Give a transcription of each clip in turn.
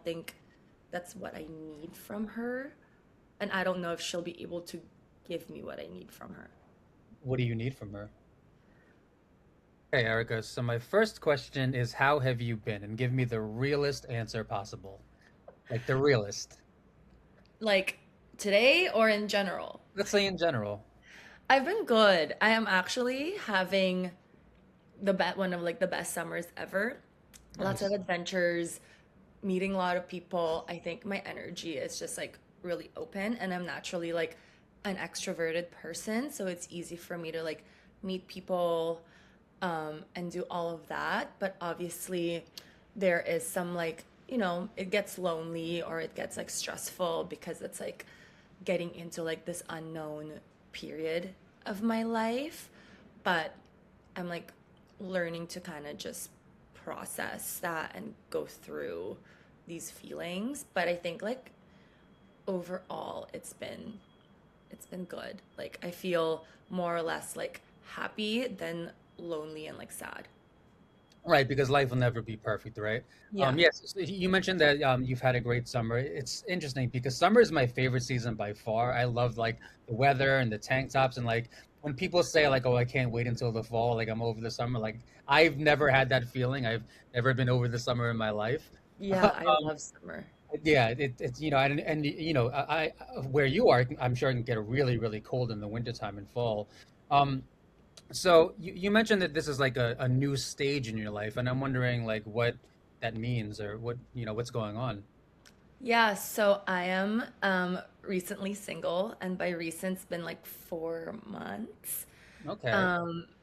don't think that's what I need from her. And I don't know if she'll be able to give me what I need from her. What do you need from her? Okay, Erica. So my first question is, how have you been? And give me the realest answer possible. Like the realest. Like today or in general? Let's say in general. I've been good. I am actually having one of like the best summers ever. Lots of Nice. adventures, meeting a lot of people. I think my energy is just like really open and I'm naturally like an extroverted person, so it's easy for me to like meet people and do all of that. But obviously there is some like, it gets lonely or it gets like stressful because it's like getting into like this unknown period of my life. But I'm like learning to kind of just process that and go through these feelings. But I think like overall it's been good. Like I feel more or less like happy than lonely and like sad. Right, because life will never be perfect, right? Yeah. Yes, so you mentioned that you've had a great summer. It's interesting because summer is my favorite season by far. I love like the weather and the tank tops and like when people say like, "Oh, I can't wait until the fall," like I'm over the summer. Like I've never had that feeling. I've never been over the summer in my life. Yeah, I love summer. Yeah, it's and where you are, I'm sure it can get really really cold in the wintertime and fall. Um, so you mentioned that this is like a new stage in your life, and I'm wondering like what that means or what what's going on. Yeah, so I am recently single, and by recent it's been like 4 months. Okay.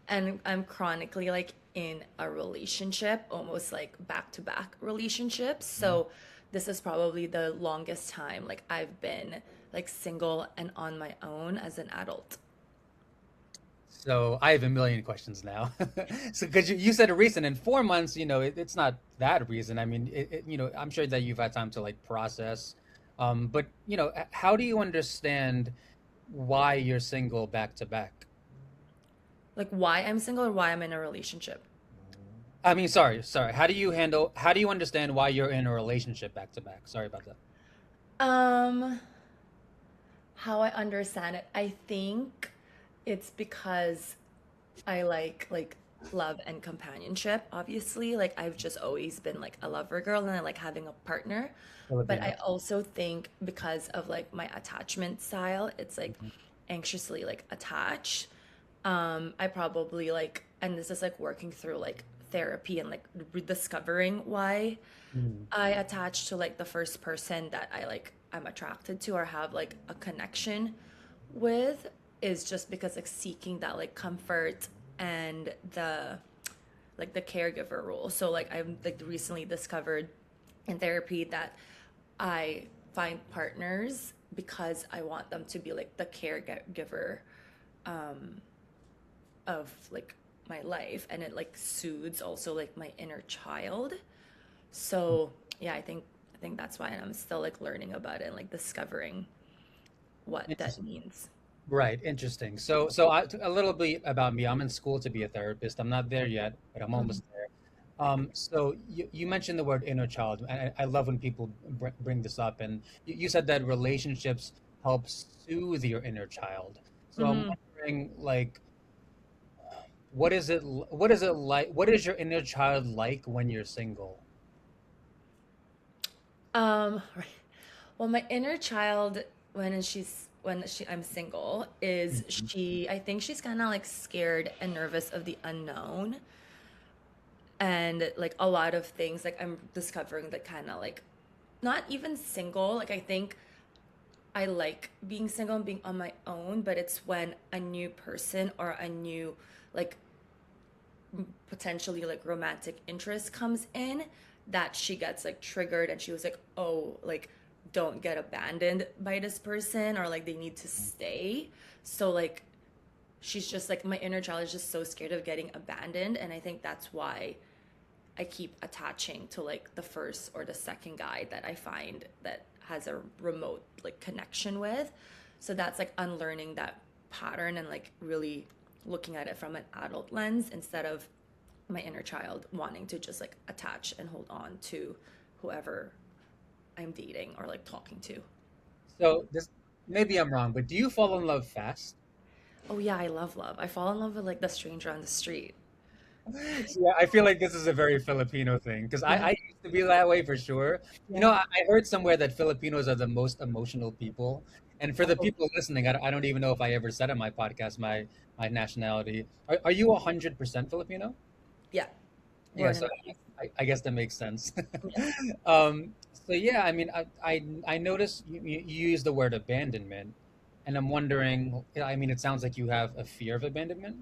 And I'm chronically like in a relationship, almost like back-to-back relationships. So this is probably the longest time like I've been like single and on my own as an adult. So I have a million questions now. So because you said a recent in 4 months, it's not that recent. I mean, I'm sure that you've had time to like process. But how do you understand why you're single back to back? Like why I'm single or why I'm in a relationship. I mean, sorry. How do you understand why you're in a relationship back to back? Sorry about that. Um, how I understand it, I think it's because I like love and companionship, obviously. Like I've just always been like a lover girl and I like having a partner. But I Filipino. also think because of like my attachment style, it's like Mhm. anxiously like attached. I probably like, and this is like working through like therapy and like rediscovering why Mhm. I attach to like the first person that I'm attracted to or have like a connection with is just because like seeking that like comfort and the caregiver role. So like I've like recently discovered in therapy that I find partners because I want them to be like the caregiver of like my life, and it like soothes also like my inner child. So yeah, I think that's why I'm still like learning about it and like discovering what that Interesting. means. Right, interesting. A little bit about me. I'm in school to be a therapist. I'm not there yet, but I'm Mhm. almost there. So you mentioned the word inner child, and I love when people bring this up. And you said that relationships help soothe your inner child. So I'm Mhm. wondering, like, what is it like? What is your inner child like when you're single? Right. Well, my inner child when I'm single is Mhm. I think she's kind of like scared and nervous of the unknown, and like a lot of things like I'm discovering that kind of like not even single, like I think I like being single and being on my own, but it's when a new person or a new like potentially like romantic interest comes in that she gets like triggered and she was like, oh, like don't get abandoned by this person or like they need to stay. So like she's just like my inner child is just so scared of getting abandoned, and I think that's why I keep attaching to like the first or the second guy that I find that has a remote like connection with. So that's like unlearning that pattern and like really looking at it from an adult lens instead of my inner child wanting to just like attach and hold on to whoever I'm dating or like talking to. So this maybe I'm wrong, but do you fall in love fast? Oh yeah, I love love. I fall in love with like the stranger on the street. Yeah, I feel like this is a very Filipino thing because I Yeah. used to be that way for sure. You know, Yeah. I heard somewhere that Filipinos are the most emotional people. And for the Oh, people listening, I don't even know if I ever said on my podcast my nationality. Are you 100% Filipino? yeah. Yeah, Born so and raised. I guess that makes sense. Yeah. So yeah, I mean, I noticed you use the word abandonment, and I'm wondering, I mean, it sounds like you have a fear of abandonment,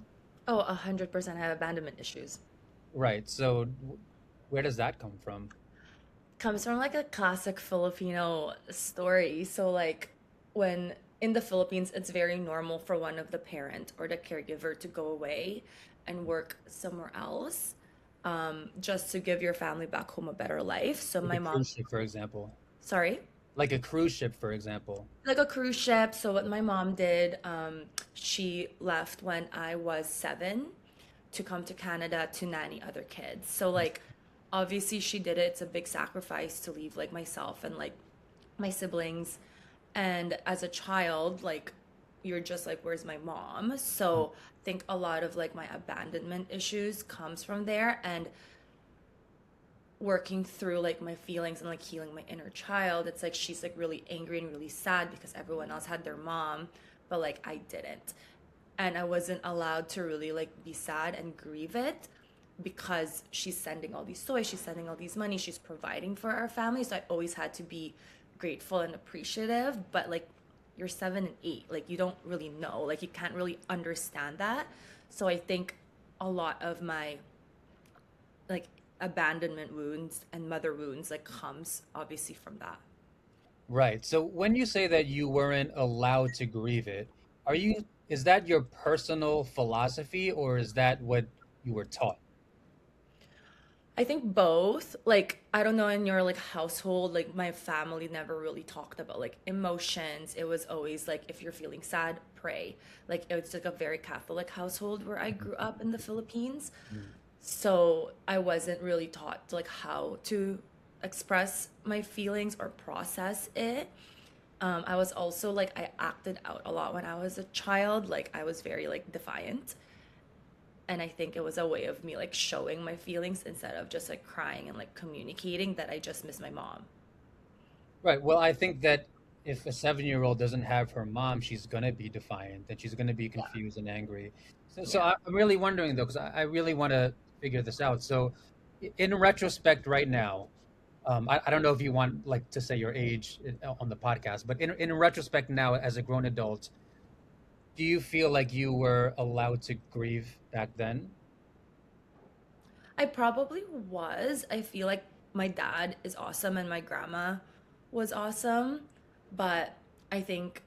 Oh, 100% have abandonment issues. right? So where does that come from? Comes from like a classic Filipino story. So like when in the Philippines, it's very normal for one of the parent or the caregiver to go away and work somewhere else, just to give your family back home a better life. So Like my a mom, cruise ship, for example. sorry, Like a cruise ship, for example. like a cruise ship. So what my mom did, she left when I was 7 to come to Canada to nanny other kids. So like obviously she did it. It's a big sacrifice to leave like myself and like my siblings. And as a child, like you're just like, where's my mom? So I think a lot of like my abandonment issues comes from there and working through like my feelings and like healing my inner child. It's like she's like really angry and really sad because everyone else had their mom, but like I didn't. And I wasn't allowed to really like be sad and grieve it because she's sending all these toys, she's sending all these money, she's providing for our family. So I always had to be grateful and appreciative. But like you're 7 and 8, like you don't really know, like you can't really understand that. So I think a lot of my like abandonment wounds and mother wounds like comes obviously from that. Right. So when you say that you weren't allowed to grieve it, is that your personal philosophy or is that what you were taught? I think both. Like, I don't know, in your like household, like my family never really talked about like emotions. It was always like if you're feeling sad, pray. Like it's like a very Catholic household where I grew up in the Philippines. Mhm. So I wasn't really taught like how to express my feelings or process it. I was also like I acted out a lot when I was a child. Like I was very like defiant. And I think it was a way of me like showing my feelings instead of just like crying and like communicating that I just miss my mom. Right. Well, I think that if a 7-year-old doesn't have her mom, she's gonna be defiant and she's gonna be Yeah. confused and angry. So Yeah. I'm really wondering though, because I really want to figure this out. So in retrospect, right now, I don't know if you want like to say your age on the podcast, but in retrospect now, as a grown adult, do you feel like you were allowed to grieve back then? I probably was. I feel like my dad is awesome and my grandma was awesome. But I think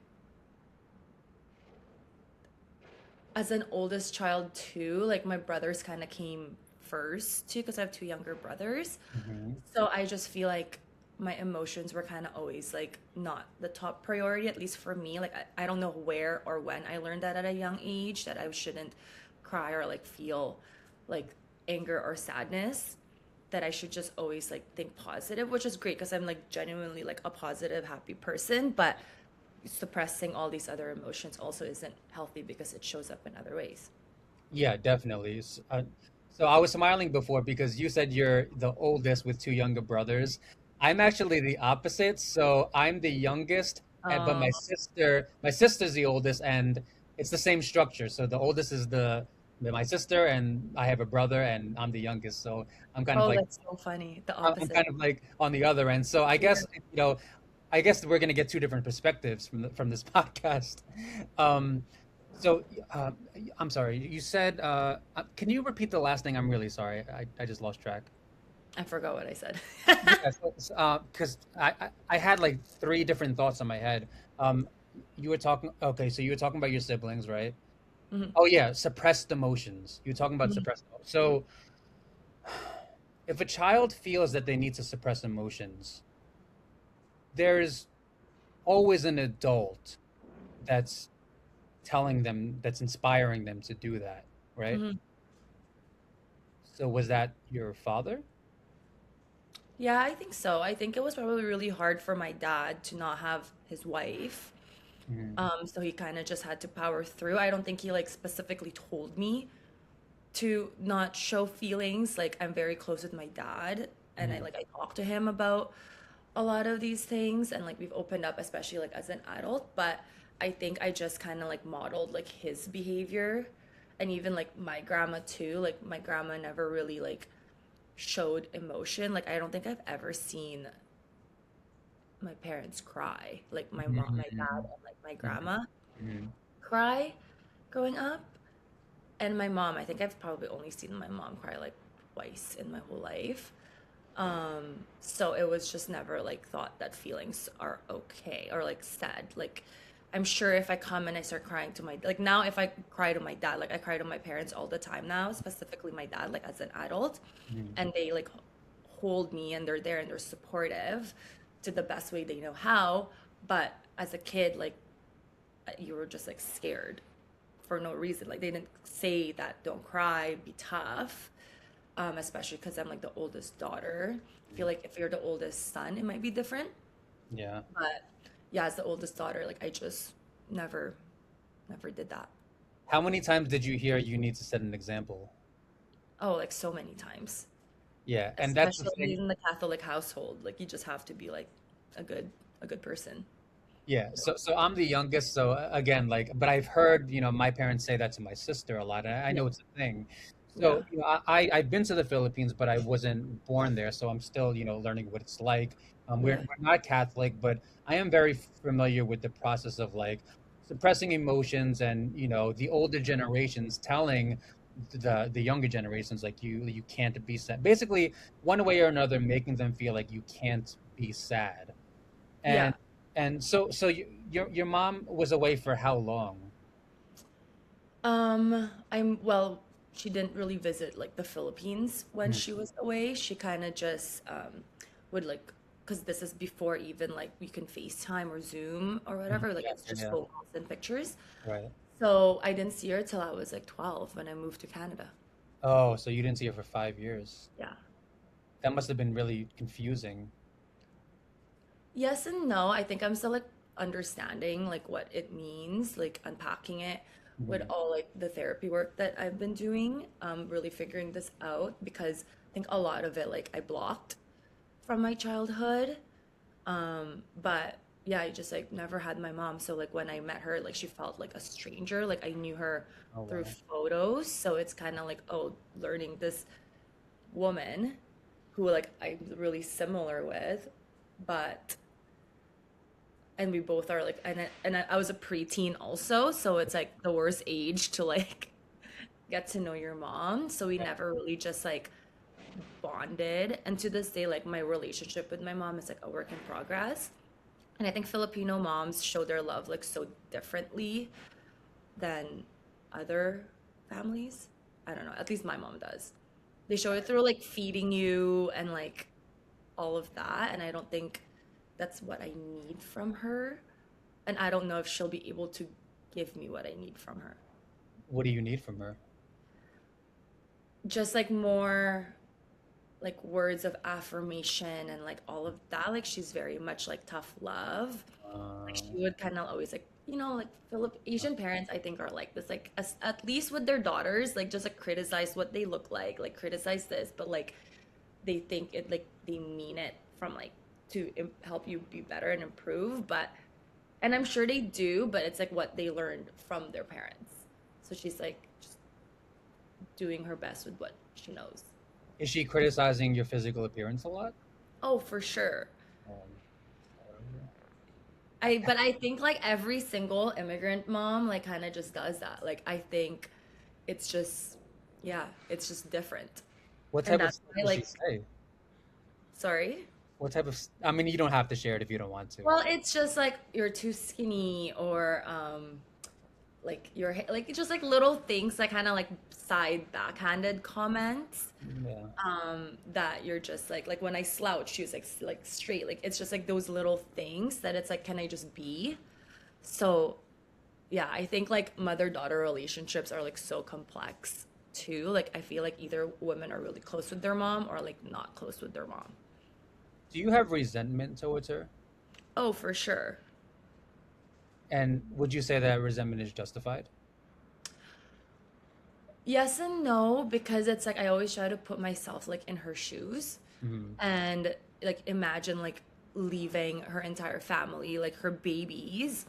as an oldest child too, like my brothers kind of came first too because I have two younger brothers. Hmm. So I just feel like my emotions were kind of always like not the top priority, at least for me. Like I don't know where or when I learned that at a young age that I shouldn't cry or like feel like anger or sadness, that I should just always like think positive, which is great because I'm like genuinely like a positive, happy person. But suppressing all these other emotions also isn't healthy because it shows up in other ways. Yeah, definitely. So I was smiling before because you said you're the oldest with two younger brothers. I'm actually the opposite. So I'm the youngest, but Um, my sister's the oldest, and it's the same structure. So the oldest is my sister, and I have a brother, and I'm the youngest. So I'm kind of oh, like that's so funny. The I'm opposite. kind of like on the other end. So I Yeah. guess I guess we're gonna get two different perspectives from this podcast. Um, so I'm sorry. You said, can you repeat the last thing? I'm really sorry. I just lost track. I forgot what I said. Yeah, because I had like three different thoughts in my head. Um, you were talking. Okay, so you were talking about your siblings, right? Mhm. Oh yeah, suppressed emotions. You were talking about Mhm. suppressed. So if a child feels that they need to suppress emotions, there's always an adult that's that's inspiring them to do that, right? Mhm. So was that your father? Yeah, I think so. I think it was probably really hard for my dad to not have his wife. Mm, So he kind of just had to power through. I don't think he like specifically told me to not show feelings. Like I'm very close with my dad and mm, I talk to him about a lot of these things and like we've opened up especially like as an adult, but I think I just kind of like modeled like his behavior and even like my grandma too. Like my grandma never really like showed emotion. Like I don't think I've ever seen my parents cry. Like my mom, my dad, mm, and like my mm, grandma mm. cry growing up. And my mom, I think I've probably only seen my mom cry like twice in my whole life. So it was just never like thought that feelings are okay or like sad. Like I'm sure if I come and I start crying to my like now if I cry to my dad, like I cry to my parents all the time now, specifically my dad, like as an adult, Mm. and they like hold me and they're there and they're supportive to the best way they know how. But as a kid, like you were just like scared for no reason. Like they didn't say that don't cry, be tough, especially because I'm like the oldest daughter. I feel like if you're the oldest son, it might be different. Yeah. But yeah, as the oldest daughter, like I just never, never did that. How many times did you hear you need to set an example? Oh, like so many times, Yeah, and that's the especially thing. in the Catholic household. Like you just have to be like a good, a good person. Yeah, so I'm the youngest, so again, like, but I've heard, my parents say that to my sister a lot, and I Yeah, know it's a thing. So, yeah, I've been to the Philippines, but I wasn't born there, so I'm still, learning what it's like. We're yeah, we're not Catholic, but I am very familiar with the process of like suppressing emotions and, the older generations telling the younger generations like you can't be sad. Basically, one way or another, making them feel like you can't be sad. yeah. And so your mom was away for how long? I'm well, she didn't really visit like the Philippines when Mm, she was away. She kind of just would like because this is before even like you can FaceTime or Zoom or mm, whatever. Like yeah, it's just yeah, phone calls and pictures. right. So I didn't see her till I was like 12 when I moved to Canada. Oh, so you didn't see her for 5 years. Yeah. That must have been really confusing. Yes and no. I think I'm still like understanding like what it means, like unpacking it with Mm, all like the therapy work that I've been doing, really figuring this out because I think a lot of it like I blocked from my childhood. But yeah, I just like never had my mom. So like when I met her, like she felt like a stranger. Like I knew her oh through wow. photos. So it's kind of like, oh, learning this woman who like I'm really similar with, but and we both are like I was a preteen also, so it's like the worst age to like get to know your mom. So we Yeah. never really just like bonded. And to this day, like my relationship with my mom is like a work in progress. And I think Filipino moms show their love like so differently than other families. I don't know, at least my mom does. They show it through like feeding you and like all of that. And I don't think that's what I need from her. And I don't know if she'll be able to give me what I need from her. What do you need from her? Just like more like words of affirmation and like all of that. Like she's very much like tough love. Like she Uh, would kind of always like, like Asian parents I think are like this, like at least with their daughters, like just like criticize what they look like criticize this, but like they think it like they mean it from like to help you be better and improve. But and I'm sure they do, but it's like what they learned from their parents. So she's like just doing her best with what she knows. is she criticizing your physical appearance a lot? Oh, for sure. Um, But I think like every single immigrant mom like kind of just does that. Like I think it's just yeah, it's just different. what And type of that's stuff why does she like say? sorry. What type of, I mean, you don't have to share it if you don't want to. Well, it's just like you're too skinny or like your like it's just like little things that kind of like side backhanded comments Yeah. that you're just like when I slouch she was like straight, like it's just like those little things that it's like can I just be. So yeah, I think like mother daughter relationships are like so complex too. Like I feel like either women are really close with their mom or like not close with their mom. Do you have resentment towards her? Oh, for sure. And would you say that resentment is justified? Yes and no, because it's like I always try to put myself like in her shoes Mhm. and like imagine like leaving her entire family, like her babies,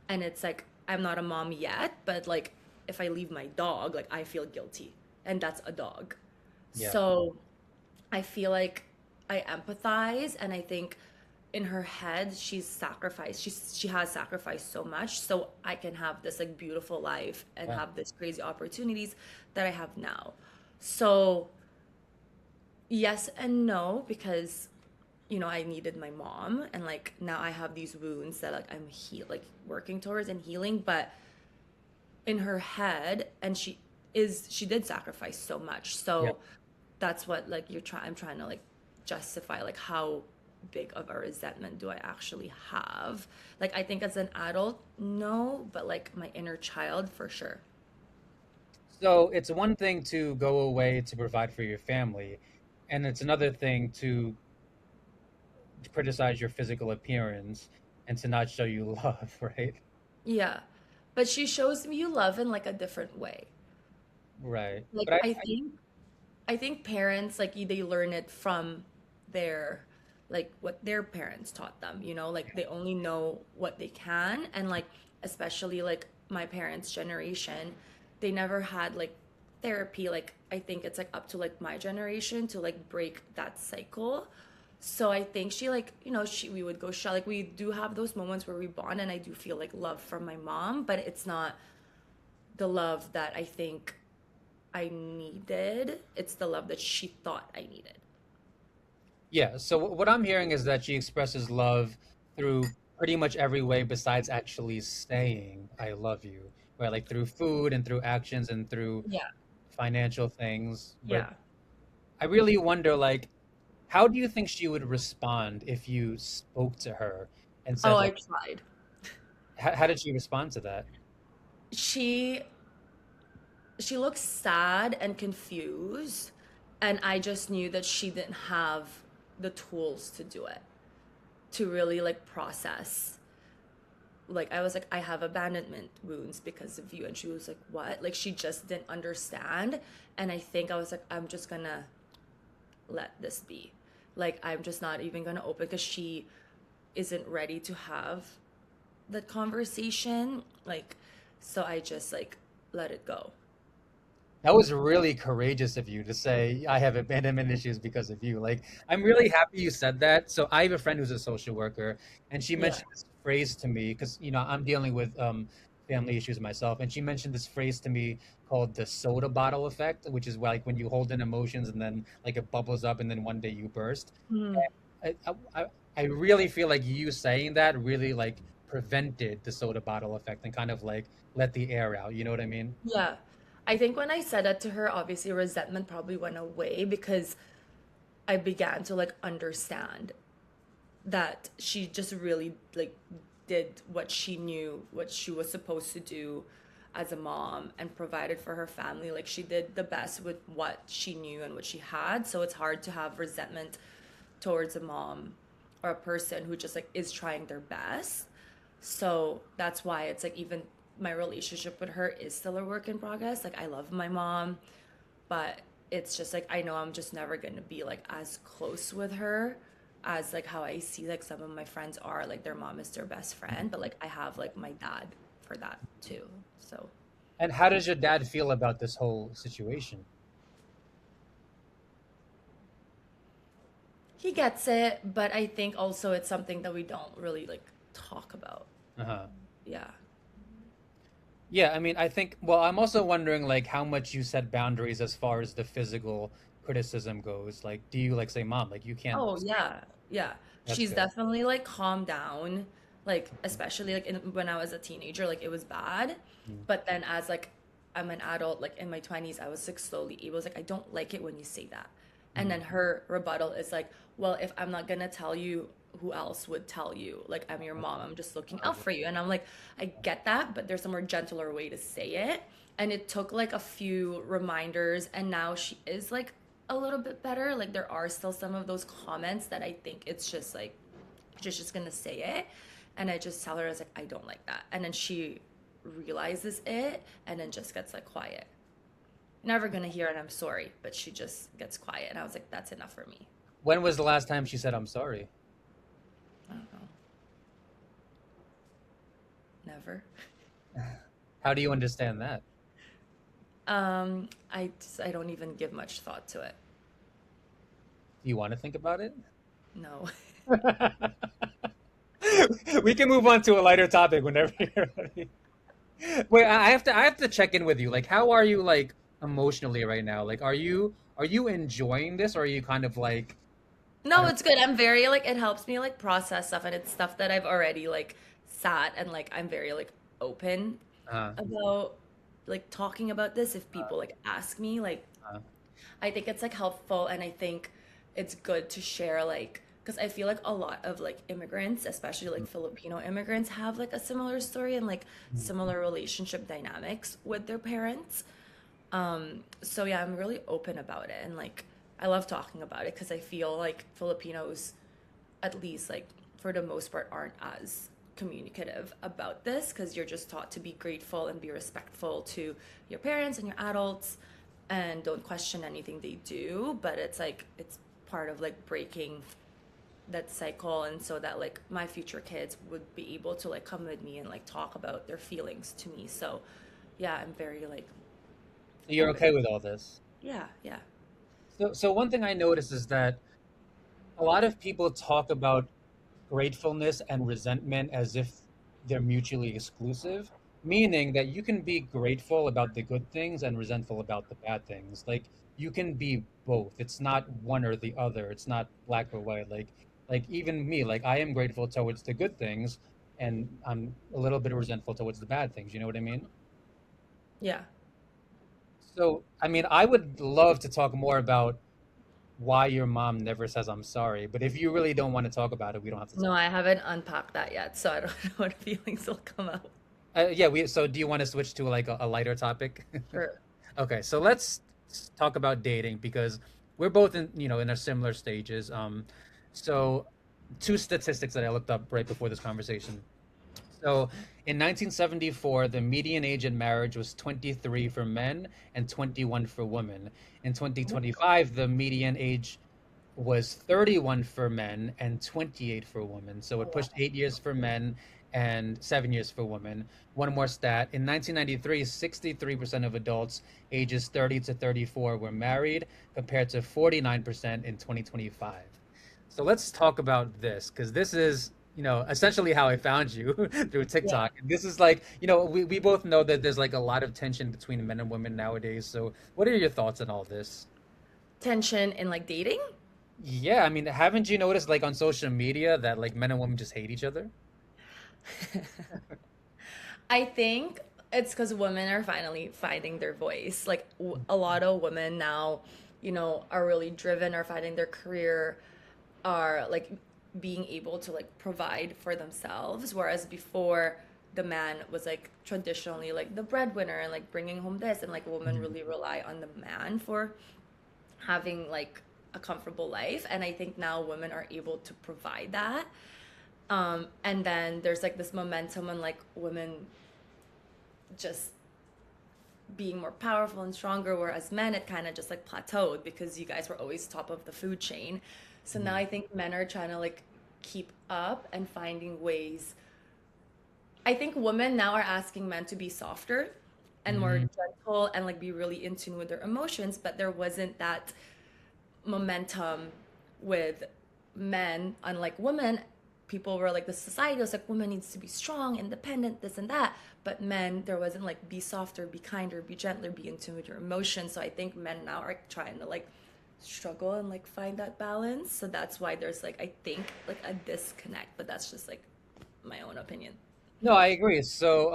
and it's like I'm not a mom yet, but like if I leave my dog, like I feel guilty, and that's a dog. Yeah. So I feel like I empathize, and I think in her head she's sacrificed. She has sacrificed so much so I can have this like beautiful life and Yeah. have this crazy opportunities that I have now. So yes and no, because I needed my mom, and like now I have these wounds that like like working towards and healing, but in her head, and she did sacrifice so much. Yeah. So that's what like I'm trying to like justify like how big of a resentment do I actually have. Like I think as an adult, no, but like my inner child for sure. So it's one thing to go away to provide for your family, and it's another thing to criticize your physical appearance and to not show you love, right? Yeah. But she shows me you love in like a different way. Right. Like But I think parents like they learn it from their like what their parents taught them, like they only know what they can, and like especially like my parents' generation, they never had like therapy. Like I think it's like up to like my generation to like break that cycle. So I think she like, we would go like we do have those moments where we bond, and I do feel like love from my mom, but it's not the love that I think I needed. It's the love that she thought I needed. yeah, so what I'm hearing is that she expresses love through pretty much every way besides actually saying I love you, right? Like through food and through actions and through Yeah. financial things. But Yeah. I really wonder, like, how do you think she would respond if you spoke to her and Oh, said, I like, tried. how did she respond to that? She she looked sad and confused, and I just knew that she didn't have the tools to do it, to really like process. Like I was like, I have abandonment wounds because of you, and she was like, what? Like she just didn't understand, and I think I was like, I'm just gonna let this be. Like I'm just not even gonna open because she isn't ready to have the conversation. Like, so I just like let it go. That was really courageous of you to say, I have abandonment issues because of you. Like, I'm really happy you said that. So I have a friend who's a social worker, and she Yeah. mentioned this phrase to me because, I'm dealing with family issues myself. And she mentioned this phrase to me called the soda bottle effect, which is like when you hold in emotions and then like it bubbles up and then one day you burst. Mm. I really feel like you saying that really like prevented the soda bottle effect and kind of like let the air out. You know what I mean? Yeah. I think when I said that to her, obviously resentment probably went away because I began to like understand that she just really like did what she knew, what she was supposed to do as a mom, and provided for her family. Like she did the best with what she knew and what she had. So it's hard to have resentment towards a mom or a person who just like is trying their best. So that's why it's like even my relationship with her is still a work in progress. Like I love my mom, but it's just like I know I'm just never gonna be like as close with her as like how I see like some of my friends are. Like their mom is their best friend, but like I have like my dad for that too. So And how does your dad feel about this whole situation? he gets it, but I think also it's something that we don't really like talk about. Uh-huh. Yeah. Yeah, I mean, I think, well, I'm also wondering like how much you set boundaries as far as the physical criticism goes. Like, do you like say, Mom, like you can't, Oh yeah, yeah. that's She's good. definitely like calmed down, like especially like when I was a teenager, like it was bad. Mm, But then as like I'm an adult, like in my 20s, I was like slowly able. Like I don't like it when you say that. And mm, then her rebuttal is like, well, if I'm not gonna tell you, who else would tell you? Like I'm your mom. I'm just looking out for you. And I'm like, I get that, but there's a more gentler way to say it. And it took like a few reminders, and now she is like a little bit better. Like there are still some of those comments that I think it's just like just gonna say it, and I just tell her I was like I don't like that, and then she realizes it and then just gets like quiet. Never gonna hear it, I'm sorry, but she just gets quiet, and I was like that's enough for me. When was the last time she said, I'm sorry? I don't know. Never. How do you understand that? I don't even give much thought to it. Do you want to think about it? No. We can move on to a lighter topic whenever you're ready. Wait, I have to check in with you. Like, how are you like emotionally right now? Like, are you enjoying this, or are you kind of like, I No, don't it's good. I'm very like it helps me like process stuff, and it's stuff that I've already like sat and like I'm very like open uh, about like talking about this if people like ask me like uh, I think it's like helpful, and I think it's good to share like because I feel like a lot of like immigrants, especially like Filipino immigrants, have like a similar story and like similar relationship dynamics with their parents. So yeah, I'm really open about it, and like I love talking about it because I feel like Filipinos, at least like for the most part, aren't as communicative about this because you're just taught to be grateful and be respectful to your parents and your adults and don't question anything they do. But it's like it's part of like breaking that cycle, and so that like my future kids would be able to like come with me and like talk about their feelings to me. So yeah, I'm very like so you're open. okay with all this? Yeah, yeah. So one thing I notice is that a lot of people talk about gratefulness and resentment as if they're mutually exclusive, meaning that you can be grateful about the good things and resentful about the bad things. Like you can be both. It's not one or the other. It's not black or white. Like even me, like I am grateful towards the good things and I'm a little bit resentful towards the bad things. You know what I mean? Yeah. So, I mean, I would love to talk more about why your mom never says I'm sorry, but if you really don't want to talk about it, we don't have to No, talk. I haven't unpacked that yet, so I don't know what feelings will come out. Yeah, so do you want to switch to like a lighter topic? Sure. Okay, so let's talk about dating because we're both in our similar stages. So two statistics that I looked up right before this conversation. So in 1974, the median age in marriage was 23 for men and 21 for women. In 2025, the median age was 31 for men and 28 for women. So it Oh, pushed 8 years for men and 7 years for women. One more stat. In 1993, 63% of adults ages 30 to 34 were married, compared to 49% in 2025. So let's talk about this because this is, essentially how I found you through yeah. TikTok. And this is like, we both know that there's like a lot of tension between men and women nowadays. So what are your thoughts on all this? Tension in like dating? Yeah, I mean, haven't you noticed like on social media that like men and women just hate each other? I think it's because women are finally finding their voice. Like a lot of women now, are really driven, are finding their career, are like being able to like provide for themselves. Whereas before, the man was like traditionally like the breadwinner and like bringing home this, and like women Mhm. really rely on the man for having like a comfortable life. And I think now women are able to provide that. And then there's like this momentum on like women just being more powerful and stronger, whereas men it kind of just like plateaued because you guys were always top of the food chain. So now Mhm. I think men are trying to like keep up and finding ways. I think women now are asking men to be softer and more Mhm. gentle and like be really in tune with their emotions, but there wasn't that momentum with men. Unlike women, people were like the society was like women needs to be strong, independent, this and that. But men, there wasn't like be softer, be kinder, be gentler, be in tune with your emotions. So I think men now are trying to like struggle and like find that balance. So that's why there's like I think like a disconnect, but that's just like my own opinion. No, I agree. So,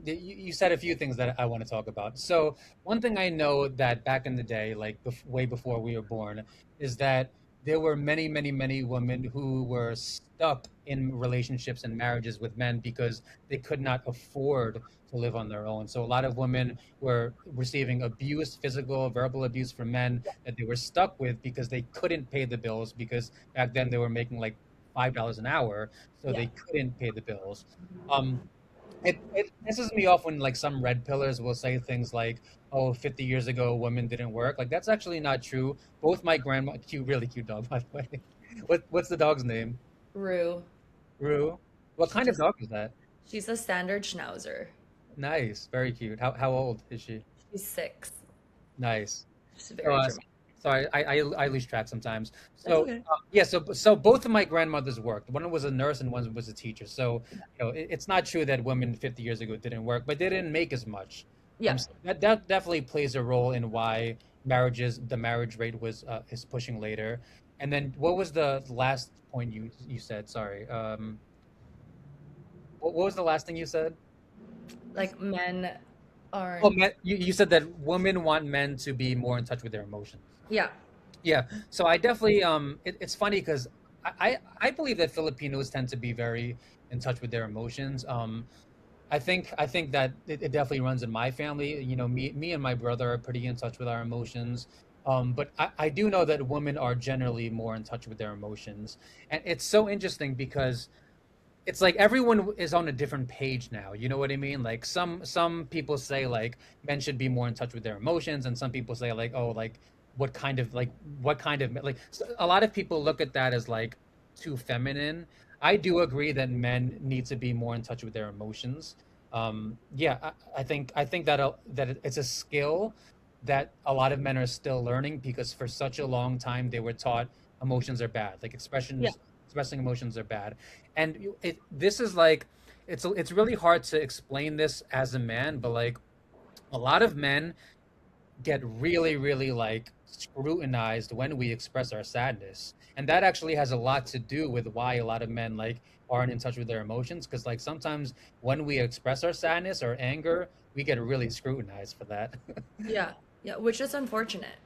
you said a few things that I want to talk about. So, one thing I know that back in the day, like way before we were born, is that there were many, many, many women who were stuck in relationships and marriages with men because they could not afford to live on their own. So a lot of women were receiving abuse, physical, verbal abuse from men that they were stuck with because they couldn't pay the bills because back then they were making like $5 an hour, so Yeah. they couldn't pay the bills. Um, it pisses me off when like some red pillars will say things like, "Oh, 50 years ago, women didn't work." Like that's actually not true. Both my grandma, cute, really cute dog, by the way. What's the dog's name? Rue. Rue. What She kind of just dog is that? she's a standard schnauzer. Nice, very cute. How old is she? She's 6. Nice. She's So, very dramatic. sorry, I lose track sometimes. That's So, okay. yeah, so both of my grandmothers worked. One was a nurse and one was a teacher. So, it's not true that women 50 years ago didn't work, but they didn't make as much. Yeah. So that definitely plays a role in why the marriage rate was is pushing later. And then what was the last point you said? Sorry. What was the last thing you said? Like men Oh, aren't. you said that women want men to be more in touch with their emotions. Yeah. Yeah, so I definitely it's funny because I believe that Filipinos tend to be very in touch with their emotions. I think that it definitely runs in my family. Me and my brother are pretty in touch with our emotions. But I do know that women are generally more in touch with their emotions, and it's so interesting because it's like everyone is on a different page now. You know what I mean? Like some people say like men should be more in touch with their emotions, and some people say like, oh, like what kind of a lot of people look at that as like too feminine. I do agree that men need to be more in touch with their emotions. Yeah, I think that it's a skill that a lot of men are still learning because for such a long time they were taught emotions are bad, like Yeah. expressing emotions are bad. And this is like it's really hard to explain this as a man, but like a lot of men get really, really like scrutinized when we express our sadness, and that actually has a lot to do with why a lot of men like aren't in touch with their emotions, because like sometimes when we express our sadness or anger, we get really scrutinized for that. Yeah. Yeah. Which is unfortunate.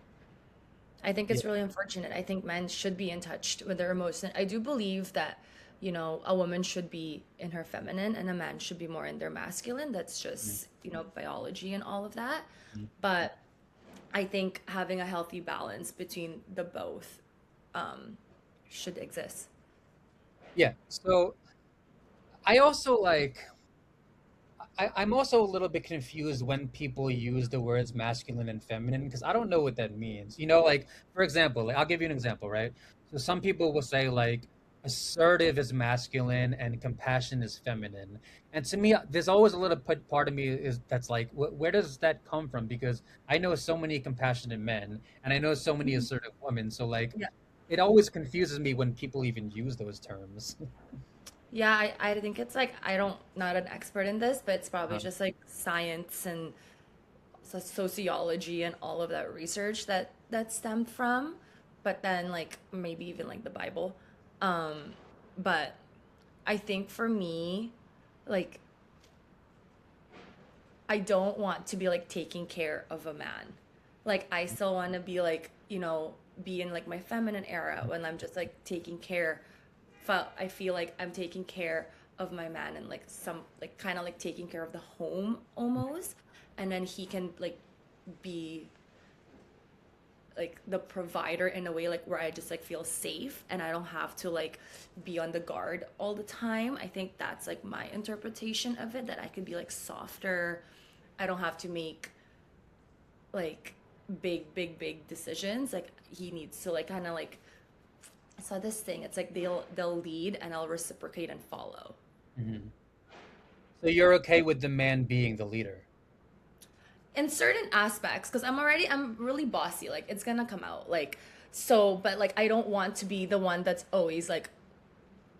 I think Yeah. it's really unfortunate. I think men should be in touch with their emotions. I do believe that, a woman should be in her feminine and a man should be more in their masculine. That's just, biology and all of that. Mhm. But I think having a healthy balance between the both um, should exist. Yeah, so I also like I'm also a little bit confused when people use the words masculine and feminine because I don't know what that means. Like for example, like I'll give you an example, right? So some people will say like assertive is masculine and compassion is feminine. And to me, there's always a little part of me is that's like, where does that come from? Because I know so many compassionate men and I know so many assertive women. So like, Yeah. it always confuses me when people even use those terms. Yeah, I think it's like not an expert in this, but it's probably Uh, just like science and sociology and all of that research that stemmed from, but then like maybe even like the Bible. Um, but I think for me, like I don't want to be like taking care of a man. Like I still want to be like, be in like my feminine era when I'm just like taking care. I feel like I'm taking care of my man and like some like kind of like taking care of the home almost, and then he can like be like the provider in a way like where I just like feel safe and I don't have to like be on the guard all the time. I think that's like my interpretation of it, that I could be like softer. I don't have to make like big decisions. Like he needs to like kind of like, I saw this thing. It's like they'll lead and I'll reciprocate and follow. mhm. So you're okay with the man being the leader? In certain aspects, because I'm really bossy, like it's gonna come out like, so, but like I don't want to be the one that's always like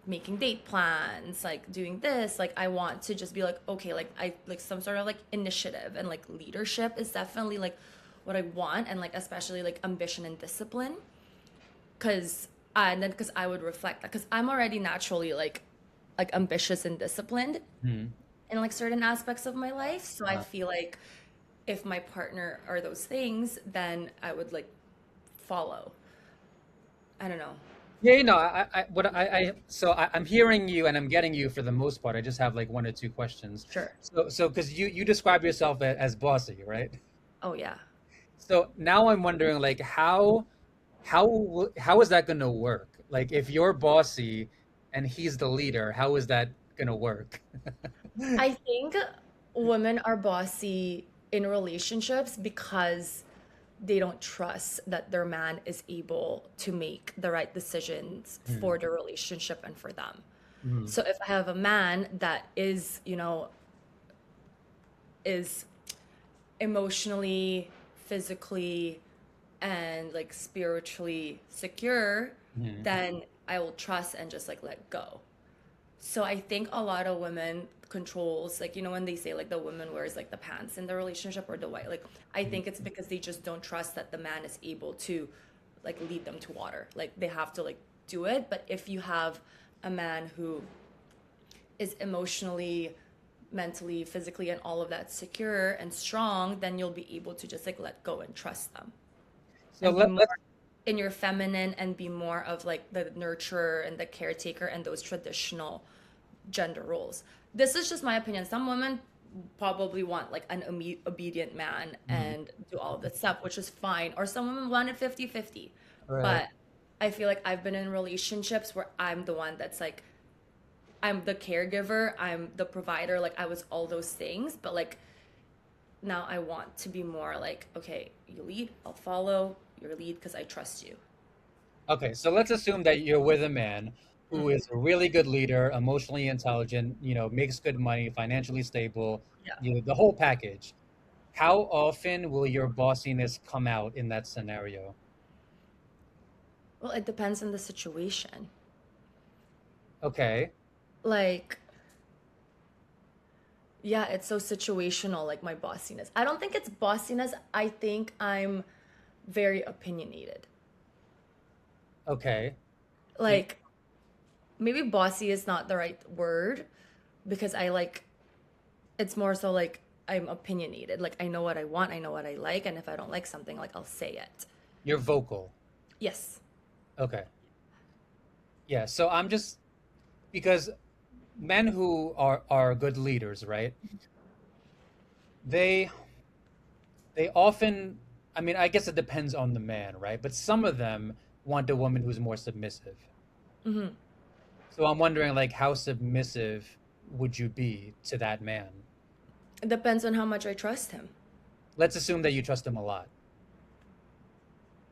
making date plans, like doing this. Like I want to just be like, okay, like I like some sort of like initiative and like leadership is definitely like what I want, and like especially like ambition and discipline, because and then because I would reflect that because I'm already naturally like ambitious and disciplined Mhm. in like certain aspects of my life. So I Uh, feel like if my partner are those things, then I would like follow. I don't know. Yeah, I'm hearing you and I'm getting you for the most part. I just have like one or two questions. Sure. So because you describe yourself as bossy, right? Oh yeah. So now I'm wondering like how is that going to work? Like if you're bossy and he's the leader, how is that going to work? I think women are bossy in relationships because they don't trust that their man is able to make the right decisions Mm, for the relationship and for them. mm, So if I have a man that is, is emotionally, physically, and like spiritually secure, mm, then I will trust and just like let go. So I think a lot of women controls, like, when they say like the woman wears like the pants in the relationship or the white, like I mm. think it's because they just don't trust that the man is able to like lead them to water. Like they have to like do it. But if you have a man who is emotionally, mentally, physically, and all of that secure and strong, then you'll be able to just like let go and trust them So and be more let's in your feminine and be more of like the nurturer and the caretaker and those traditional gender roles. This is just my opinion. Some women probably want like an obedient man mm, and do all of that stuff, which is fine. Or some women want it 50-50. right. But I feel like I've been in relationships where I'm the one that's like, I'm the caregiver, I'm the provider, like I was all those things, but like now I want to be more like, okay, you lead, I'll follow your lead because I trust you. Okay, so let's assume that you're with a man who Mm, is a really good leader, emotionally intelligent, makes good money, financially stable, yeah. the whole package. How often will your bossiness come out in that scenario? Well, it depends on the situation. Okay. Like, yeah, it's so situational, like my bossiness. I don't think it's bossiness. I think I'm very opinionated. Okay. You, Like, maybe bossy is not the right word because I like, it's more so like I'm opinionated. Like, I know what I want, I know what I like, and if I don't like something, like, I'll say it. you're vocal. Yes. Okay. Yeah, so I'm just because men who are good leaders, right? They they often, I mean, I guess it depends on the man, right? But some of them want a woman who's more submissive. Hmm. So I'm wondering, like, how submissive would you be to that man? It depends on how much I trust him. Let's assume that you trust him a lot.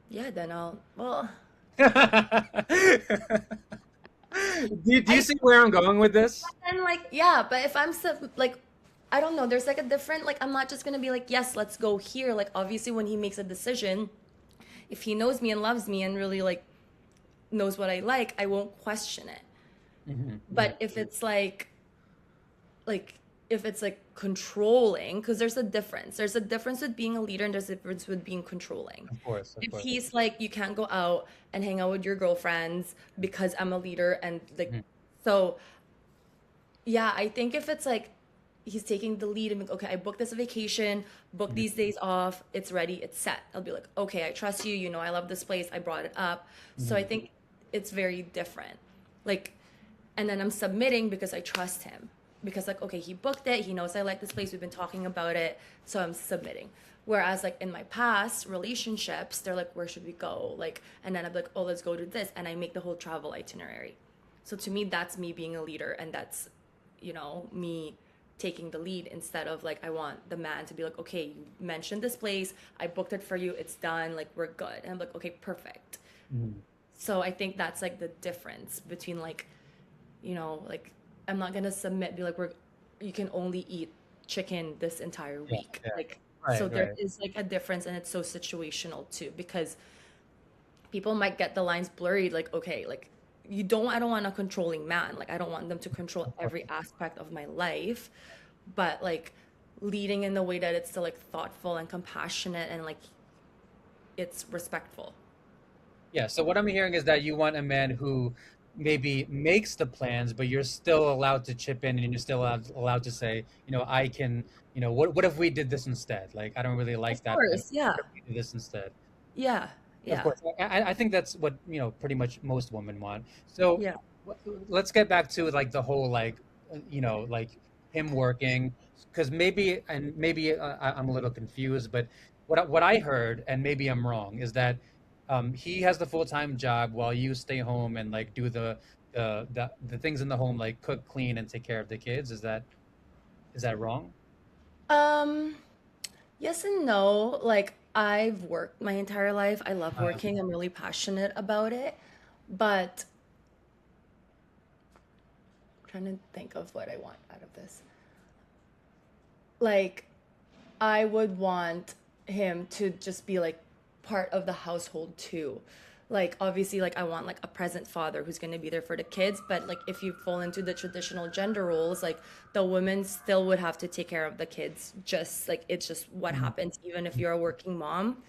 Yeah, then well, Do you I see where I'm going with this? then like, yeah, but if I'm like, I don't know, there's like a different, like, I'm not just gonna be like, yes, let's go here. Like, obviously, when he makes a decision, if he knows me and loves me and really like knows what I like, I won't question it. Hmm, hmm. But if it's like if it's like controlling, because there's a difference with being a leader and there's a difference with being controlling. Of course, of If course. he's like, you can't go out and hang out with your girlfriends because I'm a leader, and like, Mhm, so yeah, I think if it's like he's taking the lead and like, okay, I booked this vacation, book mhm, these days off, it's ready, it's set. I'll be like, okay, I trust you, I love this place, I brought it up. So I mhm, think it's very different. Like, and then I'm submitting because I trust him. Because like, okay, he booked it, he knows I like this place, we've been talking about it, so I'm submitting. Whereas like in my past relationships, they're like, where should we go? Like, and then I'm like, oh, let's go to this, and I make the whole travel itinerary. So to me, that's me being a leader, and that's, me taking the lead instead of like, I want the man to be like, okay, you mentioned this place, I booked it for you, it's done, like we're good. And I'm like, okay, perfect. mhm. So I think that's like the difference between like, like I'm not gonna submit, be like, you can only eat chicken this entire Yeah, week. yeah. Like, so Right, there right. is like a difference, and it's so situational too, because people might get the lines blurred, like, okay, like I don't want a controlling man. Like I don't want them to control Of course. every aspect of my life, but like leading in the way that it's still like thoughtful and compassionate and like it's respectful. Yeah, so what I'm hearing is that you want a man who maybe makes the plans, but you're still allowed to chip in and you're still allowed to say, I can, what if we did this instead? Like, I don't really Of like that, but course, yeah. what if we did this instead? Yeah. Of Yeah. course, I think that's what, pretty much most women want. So Yeah. let's get back to like the whole like, like him working, because maybe I'm a little confused, but what I heard, and maybe I'm wrong, is that he has the full-time job while you stay home and like do the things in the home, like cook, clean, and take care of the kids. Is that wrong? Um, yes and no. Like I've worked my entire life. I love Uh, working. I'm really passionate about it. But I'm trying to think of what I want out of this. Like I would want him to just be like part of the household too. Like obviously like I want like a present father who's going to be there for the kids, but like if you fall into the traditional gender roles, like the woman still would have to take care of the kids. Just like it's just what mhm. happens even if you're a working mom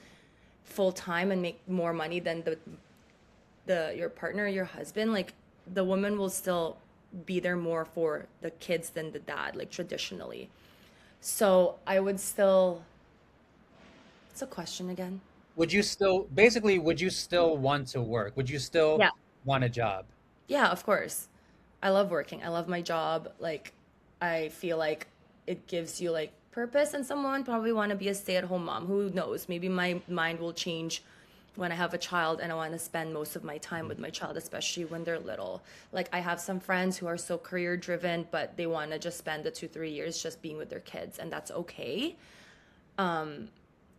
full time and make more money than the your partner, your husband, like the woman will still be there more for the kids than the dad, like traditionally. So I would still, what's the question again? Would you still want to work? Would you still Yeah. want a job? Yeah, of course. I love working. I love my job. Like, I feel like it gives you like purpose, and someone probably want to be a stay-at-home mom. Who knows? Maybe my mind will change when I have a child and I want to spend most of my time with my child, especially when they're little. Like, I have some friends who are so career driven, but they want to just spend the 2, 3 years just being with their kids, and that's okay.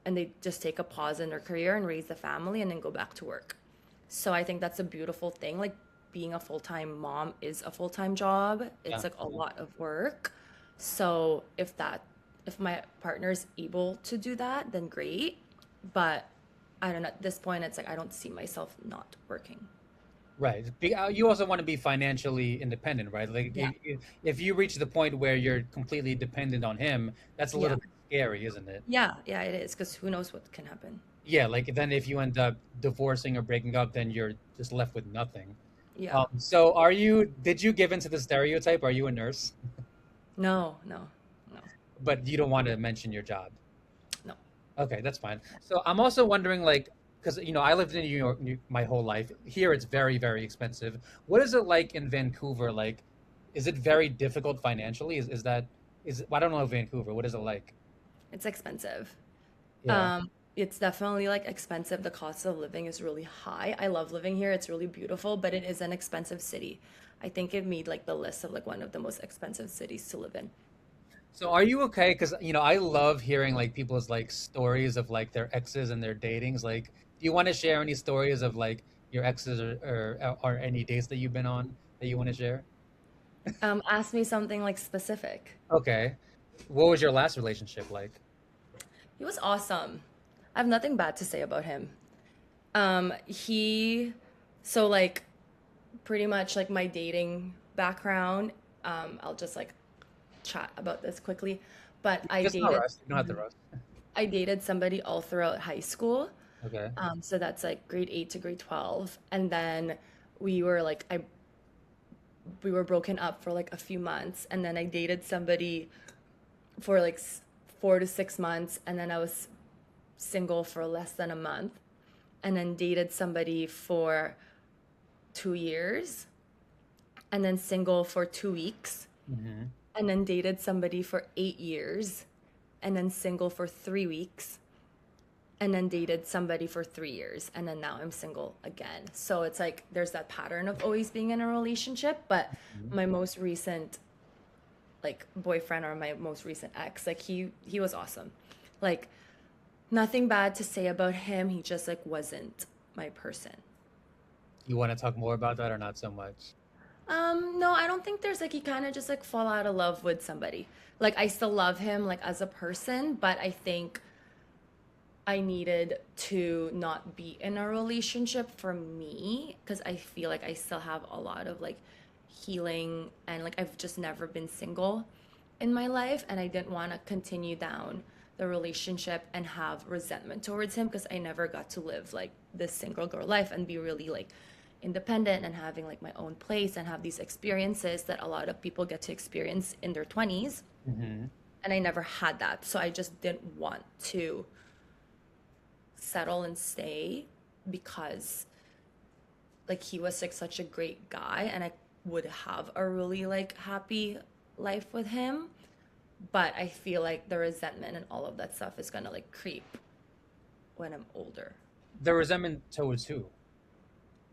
And they just take a pause in their career and raise the family and then go back to work. So I think that's a beautiful thing. Like being a full-time mom is a full-time job. It's Yeah. like a lot of work. So if my partner is able to do that, then great. But I don't know, at this point it's like I don't see myself not working. Right. You also want to be financially independent, right? Like Yeah. if you reach the point where you're completely dependent on him, that's a Yeah. little bit scary, isn't it? Yeah, yeah, it is because who knows what can happen. Yeah, like then if you end up divorcing or breaking up, then you're just left with nothing. Yeah. So did you give into the stereotype? Are you a nurse? No, no, no, But you don't want to mention your job. no. Okay, that's fine. So I'm also wondering, like, because I lived in New York my whole life. Here, it's very, very expensive. What is it like in Vancouver? Like, is it very difficult financially? I don't know Vancouver. What is it like? It's expensive. Yeah. Um, it's definitely like expensive. The cost of living is really high. I love living here. It's really beautiful, but it is an expensive city. I think it made like the list of like one of the most expensive cities to live in. So are you okay? Because I love hearing like people's like stories of like their exes and their datings. Like, do you want to share any stories of like your exes or any dates that you've been on that you want to share? Ask me something like specific. Okay. What was your last relationship like? He was awesome. I have nothing bad to say about him. He, so like pretty much like my dating background. I'll just like chat about this quickly. But Just not rush. You don't have to rush. I dated somebody all throughout high school. Okay. So that's like grade 8 to grade 12. And then we were like, we were broken up for like a few months. And then I dated somebody for like 4 to 6 months. And then I was single for less than a month. And then dated somebody for 2 years. And then single for 2 weeks. Hmm. And then dated somebody for 8 years. And then single for 3 weeks, and then dated somebody for 3 years, and then now I'm single again. So it's like there's that pattern of always being in a relationship. But my most recent like boyfriend, or my most recent ex, like he was awesome. Like nothing bad to say about him. He just like wasn't my person. You want to talk more about that or not so much? No, I don't think there's like you kind of just like fall out of love with somebody. Like I still love him like as a person, but I think I needed to not be in a relationship for me because I feel like I still have a lot of like healing, and like I've just never been single in my life, and I didn't want to continue down the relationship and have resentment towards him because I never got to live like this single girl life and be really like independent and having like my own place and have these experiences that a lot of people get to experience in their 20s, Hmm. and I never had that. So I just didn't want to settle and stay. because like he was like such a great guy and I would have a really like happy life with him. But I feel like the resentment and all of that stuff is gonna like creep when I'm older. The resentment towards who?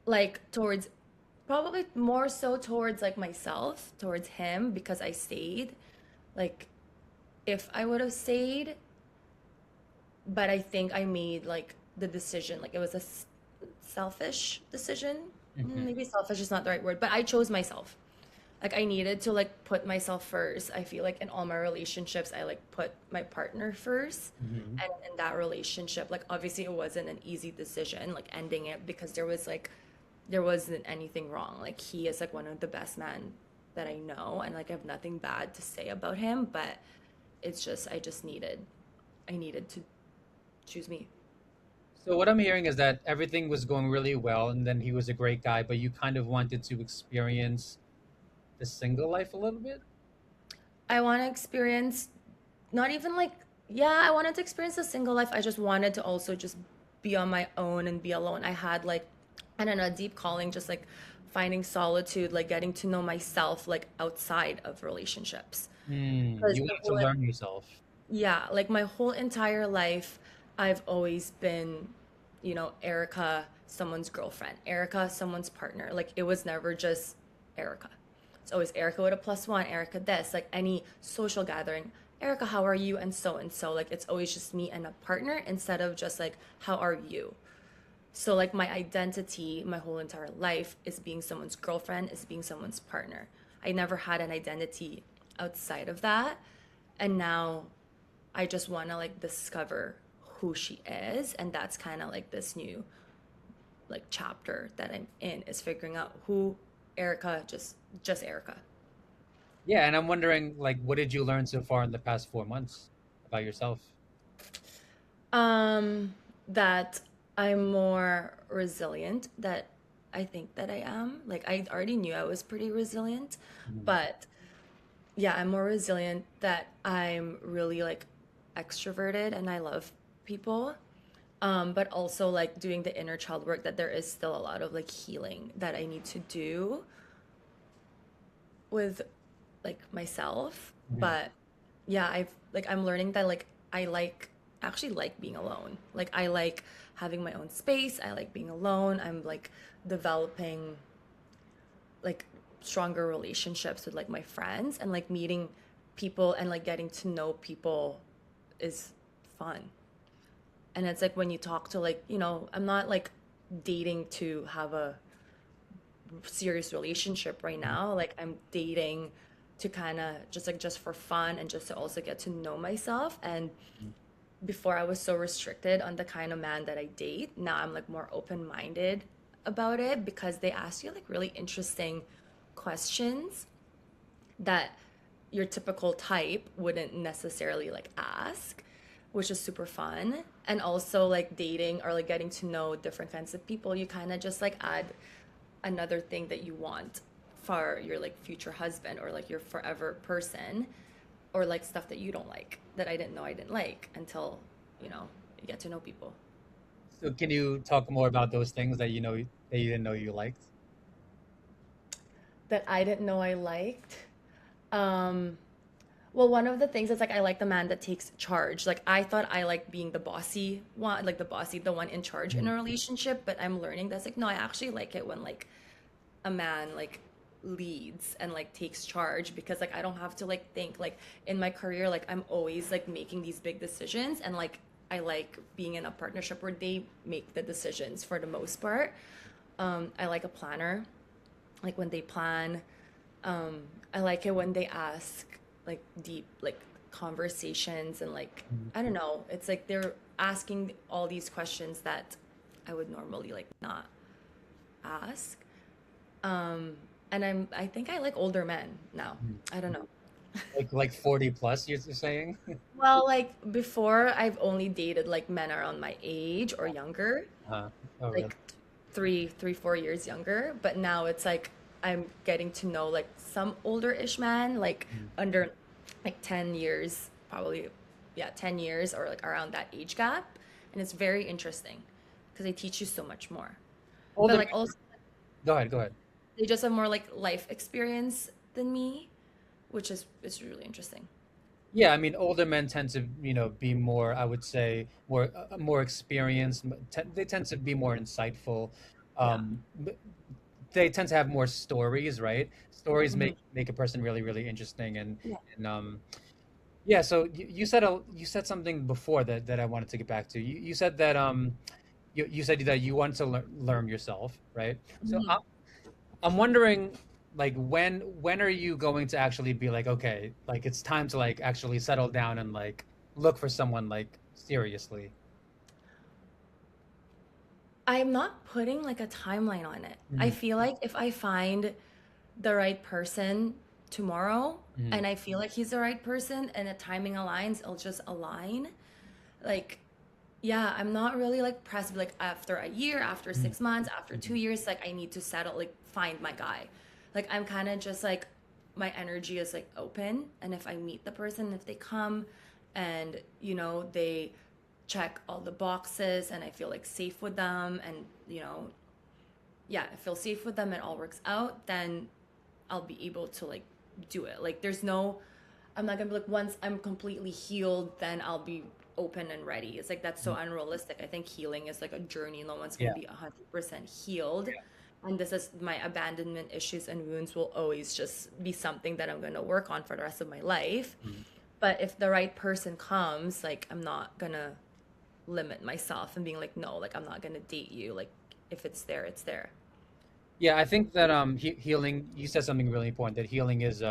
Like towards probably more so towards like myself, towards him because I stayed. Like if I would have stayed, but I think I made like the decision, like it was a selfish decision. Hmm. Maybe selfish is not the right word, but I chose myself. Like I needed to like put myself first. I feel like in all my relationships, I like put my partner first. Hmm. And in that relationship, like obviously it wasn't an easy decision, like ending it because there wasn't anything wrong. Like he is like one of the best men that I know, and like I have nothing bad to say about him, but it's just I needed to choose me. So what I'm hearing is that everything was going really well, and then he was a great guy, but you kind of wanted to experience the single life a little bit. I want to experience not even like yeah, I wanted to experience a single life. I just wanted to also just be on my own and be alone. I had like I don't know, a deep calling, just like finding solitude, like getting to know myself like outside of relationships. Because You wanted to learn yourself. yeah, like my whole entire life, I've always been, Erica, someone's girlfriend, Erica, someone's partner. Like it was never just Erica. It's always Erica with a plus one, Erica this, like any social gathering. Erica, how are you? And so and so. Like it's always just me and a partner instead of just like, how are you? So like my identity, my whole entire life is being someone's girlfriend, is being someone's partner. I never had an identity outside of that. And now I just want to like discover who she is, and that's kind of like this new like chapter that I'm in is figuring out who Erica just Erica. Yeah, and I'm wondering, like, what did you learn so far in the past 4 months about yourself? That I'm more resilient that I think that I am. Like I already knew I was pretty resilient, Mhm. but yeah, I'm more resilient that I'm really like extroverted and I love people. But also like doing the inner child work that there is still a lot of like healing that I need to do with like myself. Mhm. But yeah, I'm learning that like I like actually like being alone. Like I like having my own space. I like being alone. I'm like developing like stronger relationships with like my friends and like meeting people and like getting to know people is fun. And it's like when you talk to like, I'm not like dating to have a serious relationship right now. Like I'm dating to kind of just for fun and just to also get to know myself. And before I was so restricted on the kind of man that I date. Now I'm like more open-minded about it because they ask you like really interesting questions that your typical type wouldn't necessarily like ask, which is super fun. And also like dating or like getting to know different kinds of people, you kind of just like add another thing that you want for your like future husband or like your forever person or like stuff that you don't like that I didn't know I didn't like until, you get to know people. So, can you talk more about those things that that you didn't know you liked? That I didn't know I liked. Um, well, one of the things is like I like the man that takes charge. Like I thought I like being the bossy one, like the one in charge in Mhm. a relationship, but I'm learning that's like no, I actually like it when like a man like leads and like takes charge because like I don't have to like think like in my career like I'm always like making these big decisions and like I like being in a partnership where they make the decisions for the most part. I like a planner, like when they plan. I like it when they ask like deep like conversations and like Mhm. I don't know. It's like they're asking all these questions that I would normally like not ask. And I think I like older men now. Mhm. I don't know. Like 40 plus, you're saying? Well, like before I've only dated like men around my age or younger, Uh, oh, really? like 4 years younger. But now it's like I'm getting to know like some older-ish man, like Mhm. under like 10 years, probably, yeah, 10 years or like around that age gap. And it's very interesting. because they teach you so much more. But Older like men, also go ahead, go ahead. they just have more like life experience than me, which is really interesting. Yeah, I mean, older men tend to, be more, I would say, more experienced. They tend to be more insightful. Yeah. But they tend to have more stories, right? Stories Hmm. make a person really, really interesting, Yeah. and yeah. So you said something before that I wanted to get back to. You said that you said that you want to learn yourself, right? So Hmm. I'm wondering, like, when are you going to actually be like, okay, like it's time to like actually settle down and like look for someone like seriously? I'm not putting like a timeline on it. I Mm-hmm. feel like if I find the right person tomorrow Mm-hmm. and I feel like he's the right person and the timing aligns, it'll just align. Like, yeah, I'm not really like pressed like after a year, after 6 months, after Mm-hmm. 2 years, like I need to settle, like find my guy. Like I'm kind of just like my energy is like open. And if I meet the person, if they come and they check all the boxes and I feel like safe with them and yeah, I feel safe with them, it all works out, then I'll be able to like do it. Like there's no I'm not gonna be like once I'm completely healed, then I'll be open and ready. It's like that's so unrealistic. I think healing is like a journey. No one's gonna Yeah. be 100% healed. And this is my abandonment issues and wounds will always just be something that I'm gonna work on for the rest of my life. Mhm. But if the right person comes, like I'm not gonna limit myself and being like, no, like I'm not gonna date you. Like if it's there, it's there. Yeah, I think that healing, you said something really important, that healing is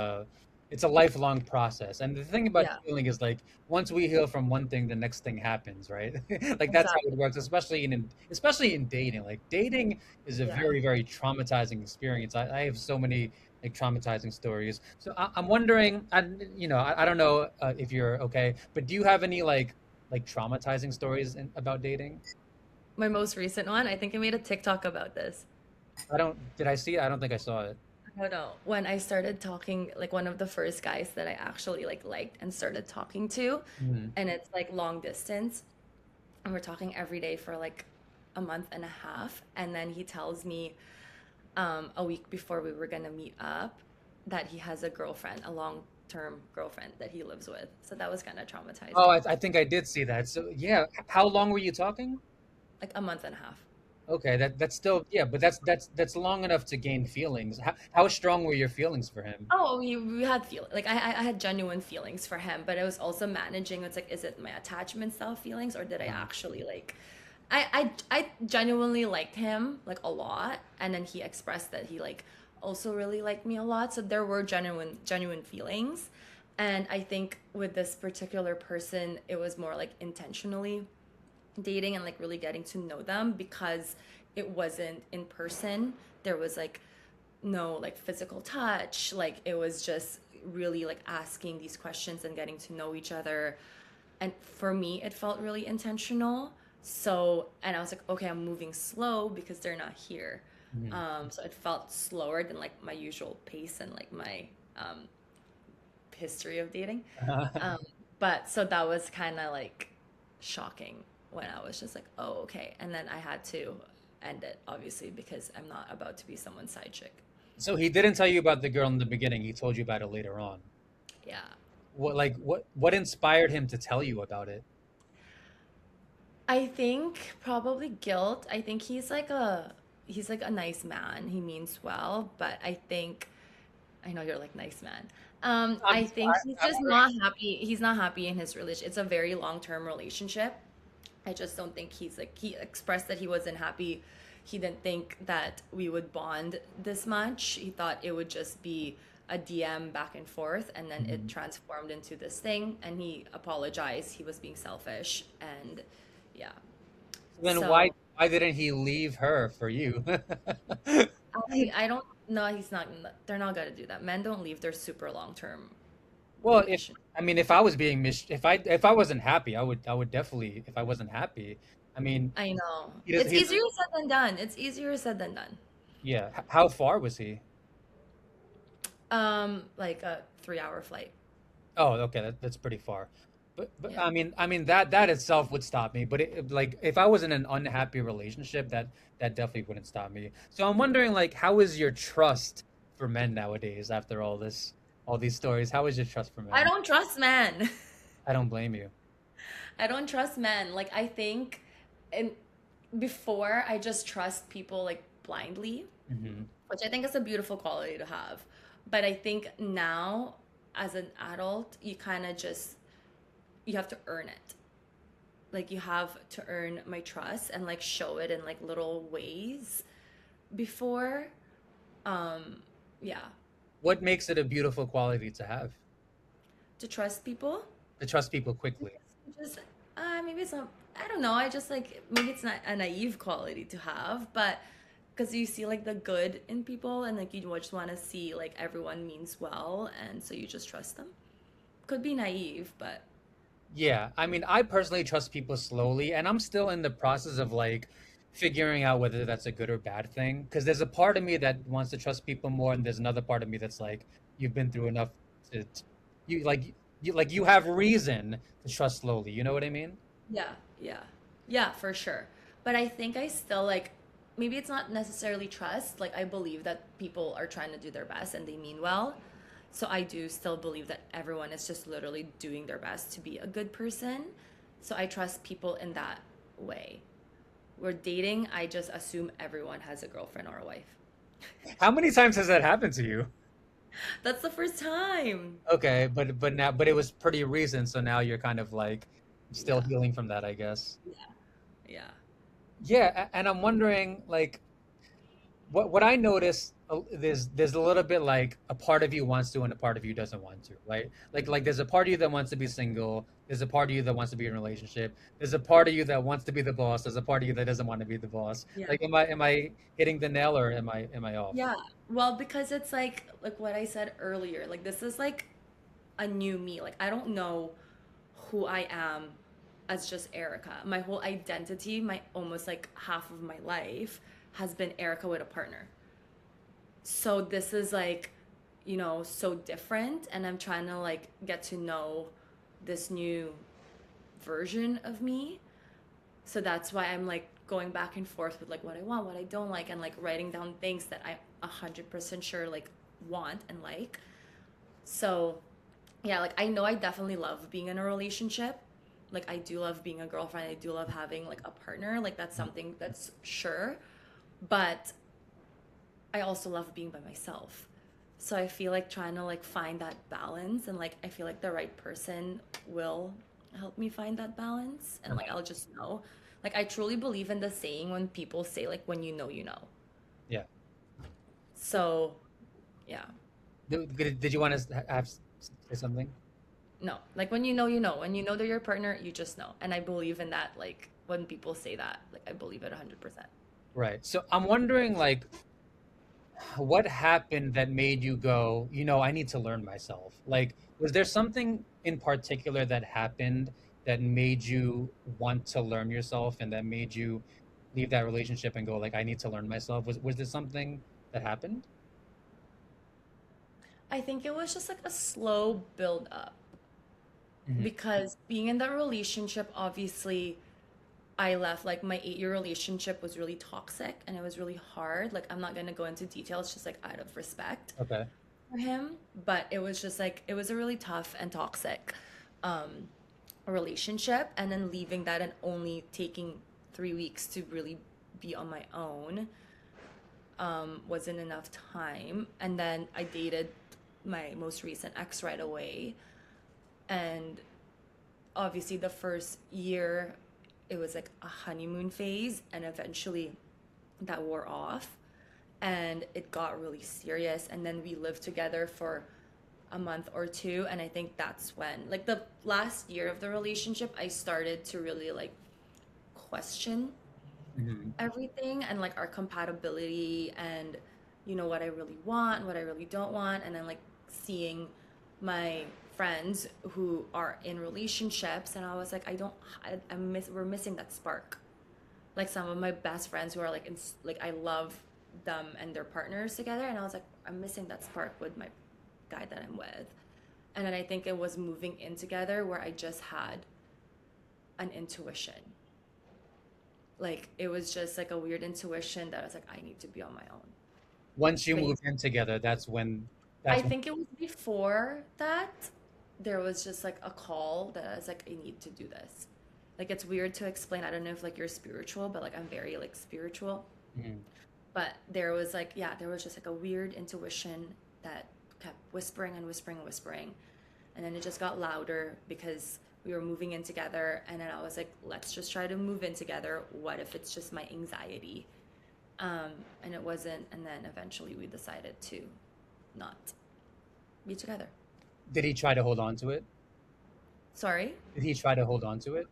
it's a lifelong process. And the thing about Yeah, healing is like once we heal from one thing, the next thing happens, right? Like that's how it exactly. works, especially in dating. Like dating is a Yeah. very, very traumatizing experience. I have so many like traumatizing stories. So I'm wondering, I don't know if you're okay, but do you have any like traumatizing stories about dating? My most recent one, I think I made a TikTok about this. Did I see it? I don't think I saw it. I don't know. When I started talking, like one of the first guys that I actually like liked and started talking to, Mhm. and it's like long distance, and we're talking every day for like a month and a half, and then he tells me a week before we were gonna meet up that he has a girlfriend, a long-term girlfriend that he lives with. So that was kind of Oh, traumatizing. I think I did see that. So yeah, how long were you talking? Like a month and a half. Okay, that's still, yeah, but that's long enough to gain feelings. How strong were your feelings for him? Oh, we had feel like I had genuine feelings for him, but it was also managing. It's like, is it my attachment style feelings, or did I Uh, actually like? I genuinely liked him like a lot, and then he expressed that he like also really liked me a lot. So there were genuine feelings, and I think with this particular person, it was more like intentionally dating and like really getting to know them because it wasn't in person. There was like no like physical touch. Like it was just really like asking these questions and getting to know each other. And for me, it felt really intentional. So, and I was like, okay, I'm moving slow because they're not here. mhm. So it felt slower than like my usual pace and like my um, history of dating. Um, but so that was kind of like shocking when I was just like, oh, okay. And then I had to end it, obviously, because I'm not about to be someone's side chick. So he didn't tell you about the girl in the beginning. He told you about it later on. Yeah. What inspired him to tell you about it? I think probably guilt. I think he's like a nice man. He means well, but I think I know you're like nice man. I'm I think sorry. he's just not happy. He's not happy in his relationship. It's a very long-term relationship. I just don't think he's like he expressed that he wasn't happy. He didn't think that we would bond this much. He thought it would just be a DM back and forth and then it Mhm. transformed into this thing and he apologized. He was being selfish and yeah. So then So why didn't he leave her for you? I don't know he's not they're not gonna do that. Men don't leave their super long-term Well, if relation. I mean, if I was being if I wasn't happy, I would definitely, if I wasn't happy. I mean, I know. It's he doesn't. easier said than done. It's easier said than done. Yeah. How far was he? Like a 3-hour flight. Oh, okay, that's pretty far. But Yeah. I mean that itself would stop me. But like if I was in an unhappy relationship, that definitely wouldn't stop me. So I'm wondering, like, how is your trust for men nowadays after all these stories? How is your trust for I men? don't trust men. I don't blame you. I don't trust men. Like I think and before I just trust people like blindly, Hmm. which I think is a beautiful quality to have. But I think now as an adult, you kind of just you have to earn it. Like you have to earn my trust and like show it in like little ways before. Um yeah, What makes it a beautiful quality to have? to trust people. To trust people quickly. Just maybe it's not. I don't know. I just like maybe it's not a naive quality to have, but because you see like the good in people and like you just want to see like everyone means well, and so you just trust them. Could be naive, but Yeah, I mean, I personally trust people slowly, and I'm still in the process of like figuring out whether that's a good or bad thing. Because there's a part of me that wants to trust people more, and there's another part of me that's like, you've been through enough to you like you have reason to trust slowly. You know what I mean? yeah, yeah, yeah, for sure. But I think I still like maybe it's not necessarily trust. Like I believe that people are trying to do their best and they mean well. So I do still believe that everyone is just literally doing their best to be a good person. So I trust people in that way. We're dating, I just assume everyone has a girlfriend or a wife. How many times has that happened to you? That's the first time. Okay, but it was pretty recent, so now you're kind of like still Yeah, healing from that, I guess. yeah, Yeah, and I'm wondering like what I notice there's a little bit like a part of you wants to and a part of you doesn't want to, right? Like there's a part of you that wants to be single, there's a part of you that wants to be in a relationship, there's a part of you that wants to be the boss, there's a part of you that doesn't want to be the boss. yeah. Like am I hitting the nail or am I off? Yeah. Well, because it's like what I said earlier. Like this is like a new me. Like I don't know who I am as just Erica. My whole identity, my almost like half of my life has been Erica with a partner. So this is like, so different and I'm trying to like get to know this new version of me. So that's why I'm like going back and forth with like what I want, what I don't like, and like writing down things that I 100% sure like want and like. So yeah, like I know I definitely love being in a relationship. Like I do love being a girlfriend. I do love having like a partner. Like that's something that's sure. But I also love being by myself. So I feel like trying to like find that balance and like I feel like the right person will help me find that balance and like Uh-huh. I'll just know. Like I truly believe in the saying when people say like when you know you know. Yeah. So, yeah. Did you want to have say something? No. Like when you know you know. When you know they're your partner, you just know. And I believe in that like when people say that, like I believe it 100%. Right. So I'm wondering like what happened that made you go, I need to learn myself? Like, was there something in particular that happened that made you want to learn yourself and that made you leave that relationship and go, like, I need to learn myself? Was there something that happened? I think it was just like a slow build up Hmm. because being in that relationship obviously I left like my 8-year relationship was really toxic and it was really hard. Like I'm not gonna go into details, just like out of respect Okay. for him. But it was just like it was a really tough and toxic um relationship. And then leaving that and only taking 3 weeks to really be on my own wasn't enough time. And then I dated my most recent ex right away. And obviously the first year it was like a honeymoon phase and eventually that wore off and it got really serious and then we lived together for a month or two and I think that's when like the last year of the relationship I started to really like question Hmm. everything and like our compatibility and what I really want, what I really don't want, and then like seeing my friends who are in relationships and I was like we're missing that spark. Like some of my best friends who are like like I love them and their partners together and I was like I'm missing that spark with my guy that I'm with. And then I think it was moving in together where I just had an intuition. Like it was just like a weird intuition that I was like, I need to be on my own. Once you But moved in together, I that's when think it was before that there was just like a call that I was like, I need to do this. Like it's weird to explain. I don't know if like you're spiritual, but like I'm very like spiritual. Mhm. But there was like, yeah, there was just like a weird intuition that kept whispering and whispering and whispering. And then it just got louder because we were moving in together. And then I was like, let's just try to move in together. What if it's just my anxiety? And it wasn't. And then eventually we decided to not be together. Did he try to hold on to it? Sorry. Did he try to hold on to it?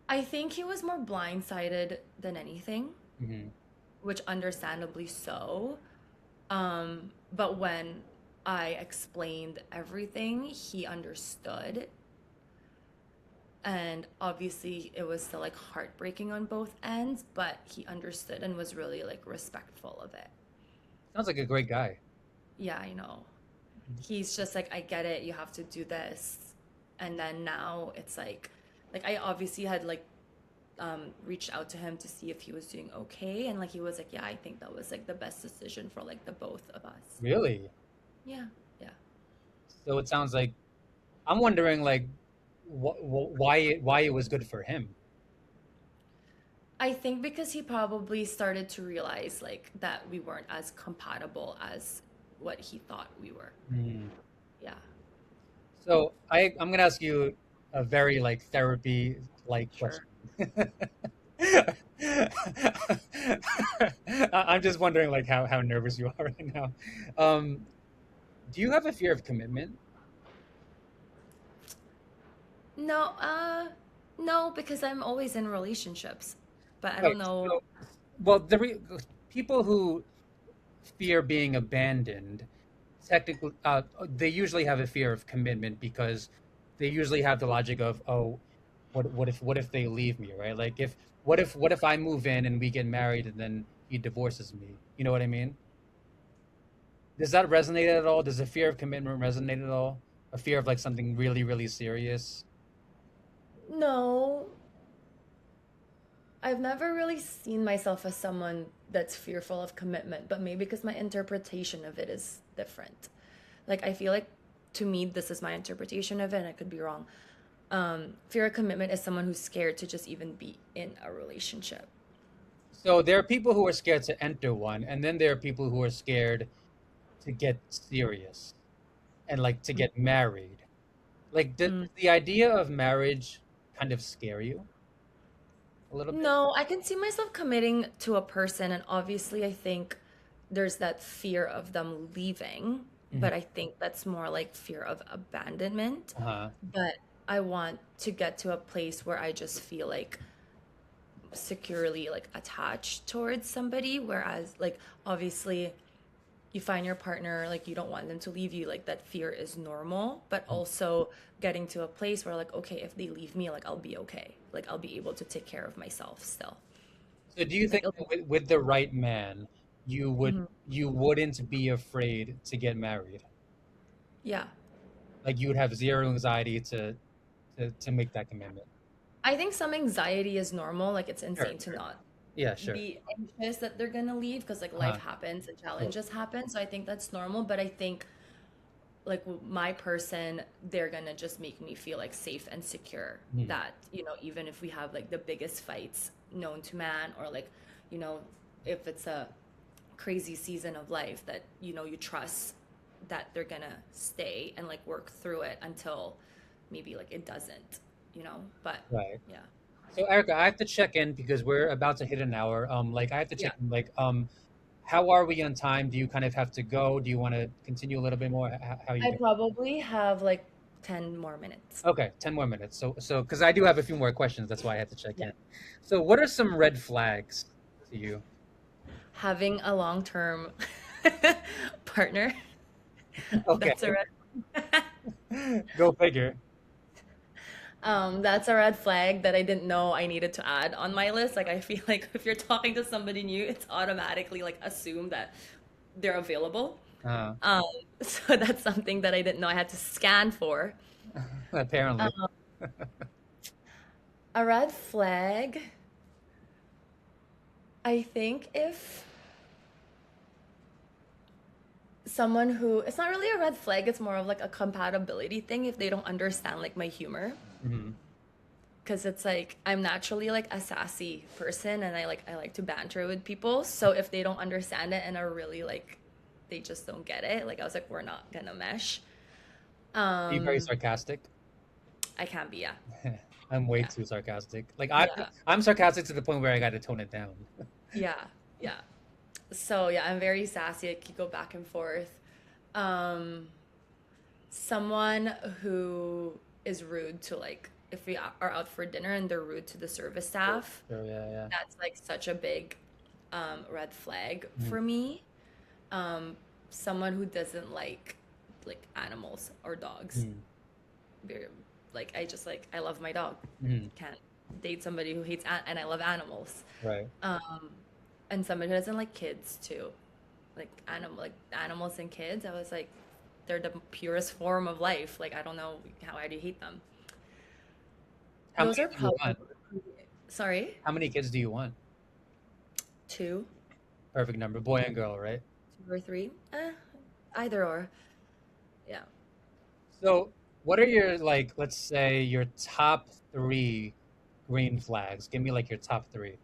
I think he was more blindsided than anything, Hmm. which understandably so. But when I explained everything, he understood. And obviously, it was still like heartbreaking on both ends, but he understood and was really like respectful of it. Sounds like a great guy. Yeah, I know. He's just like, I get it, you have to do this. And then now it's like I obviously had like reached out to him to see if he was doing okay. And like he was like, yeah, I think that was like the best decision for like the both of us. Really? Yeah, yeah. So it sounds like I'm wondering like why it was good for him. I think because he probably started to realize like that we weren't as compatible as what he thought we were. Hmm. Yeah, So I'm gonna ask you a very like therapy like question. sure. I'm just wondering like how nervous you are right now. Um, do you have a fear of commitment? No, no, because I'm always in relationships. But I Right. don't know. So, well, people who fear being abandoned, technically, they usually have a fear of commitment because they usually have the logic of, oh, what if they leave me, right? Like if what if I move in and we get married and then he divorces me? You know what I mean? Does that resonate at all? Does the fear of commitment resonate at all? A fear of like something really, really serious? No, I've never really seen myself as someone that's fearful of commitment, but maybe because my interpretation of it is different. Like I feel like to me this is my interpretation of it and I could be wrong. Fear of commitment is someone who's scared to just even be in a relationship. So there are people who are scared to enter one, and then there are people who are scared to get serious and like to get married. Like, does Mm. the idea of marriage kind of scare you a little bit? No, I can see myself committing to a person, and obviously, I think there's that fear of them leaving, Hmm. but I think that's more like fear of abandonment. Uh-huh. But I want to get to a place where I just feel like securely like attached towards somebody, whereas like obviously you find your partner, like you don't want them to leave you, like that fear is normal, but also getting to a place where like okay, if they leave me, like I'll be okay, like I'll be able to take care of myself still, So do you like think that with the right man, mhm. you wouldn't be afraid to get married? Yeah, Like you would have zero anxiety to make that commitment. I think some anxiety is normal, like it's Sure, insane to sure. not Yeah, sure. be anxious that they're gonna leave because like life Uh-huh. happens and Sure. challenges happen, so I think that's normal, but I think like my person, they're gonna just make me feel like safe and secure Mhm. that, even if we have like the biggest fights known to man, or like, you know, if it's a crazy season of life that, you trust that they're gonna stay and like work through it until maybe like it doesn't, but Right. yeah. So Erica, I have to check in because we're about to hit an hour. Like I have to Yeah. check in. Like, how are we on time? Do you kind of have to go? Do you want to continue a little bit more? How are you I doing? probably have like 10 more minutes. Okay, 10 more minutes. So because I do have a few more questions, that's why I had to check Yeah. in. So, what are some red flags to you? Having a long-term partner, Okay, that's a red. go figure. That's a red flag that I didn't know I needed to add on my list. Like, I feel like if you're talking to somebody new, it's automatically like assume that they're available. Uh, Um, so that's something that I didn't know I had to scan for. apparently. A red flag, I think if someone who, it's not really a red flag, it's more of like a compatibility thing if they don't understand like my humor. Mhm. Because it's like I'm naturally like a sassy person and I like to banter with people. So if they don't understand it and are really like they just don't get it, like I was like, we're not gonna mesh. Are you very Um, sarcastic? I can be, yeah. I'm way Yeah. too sarcastic. Like Yeah. I'm sarcastic to the point where I got to tone it down. Yeah. Yeah. So yeah, I'm very sassy. I could go back and forth. Um, Someone who is rude to like if we are out for dinner and they're rude to the service Sure, staff, sure, yeah, yeah. that's like such a big red flag Mhm. for me. Um, Someone who doesn't like animals or dogs. Mhm. Very, like I just like I love my dog. Mhm. Can't date somebody who hates and I love animals. Right. Um, and somebody who doesn't like kids too. Like animals and kids. I was like, they're the purest form of life. Like I don't know how I do hate them. How Those many are do you probably want? sorry, How many kids do you want? two, Perfect number, boy and girl, right? 2 or 3. Either or. Yeah. So, what are your like, let's say your top three green flags? Give me like your top three.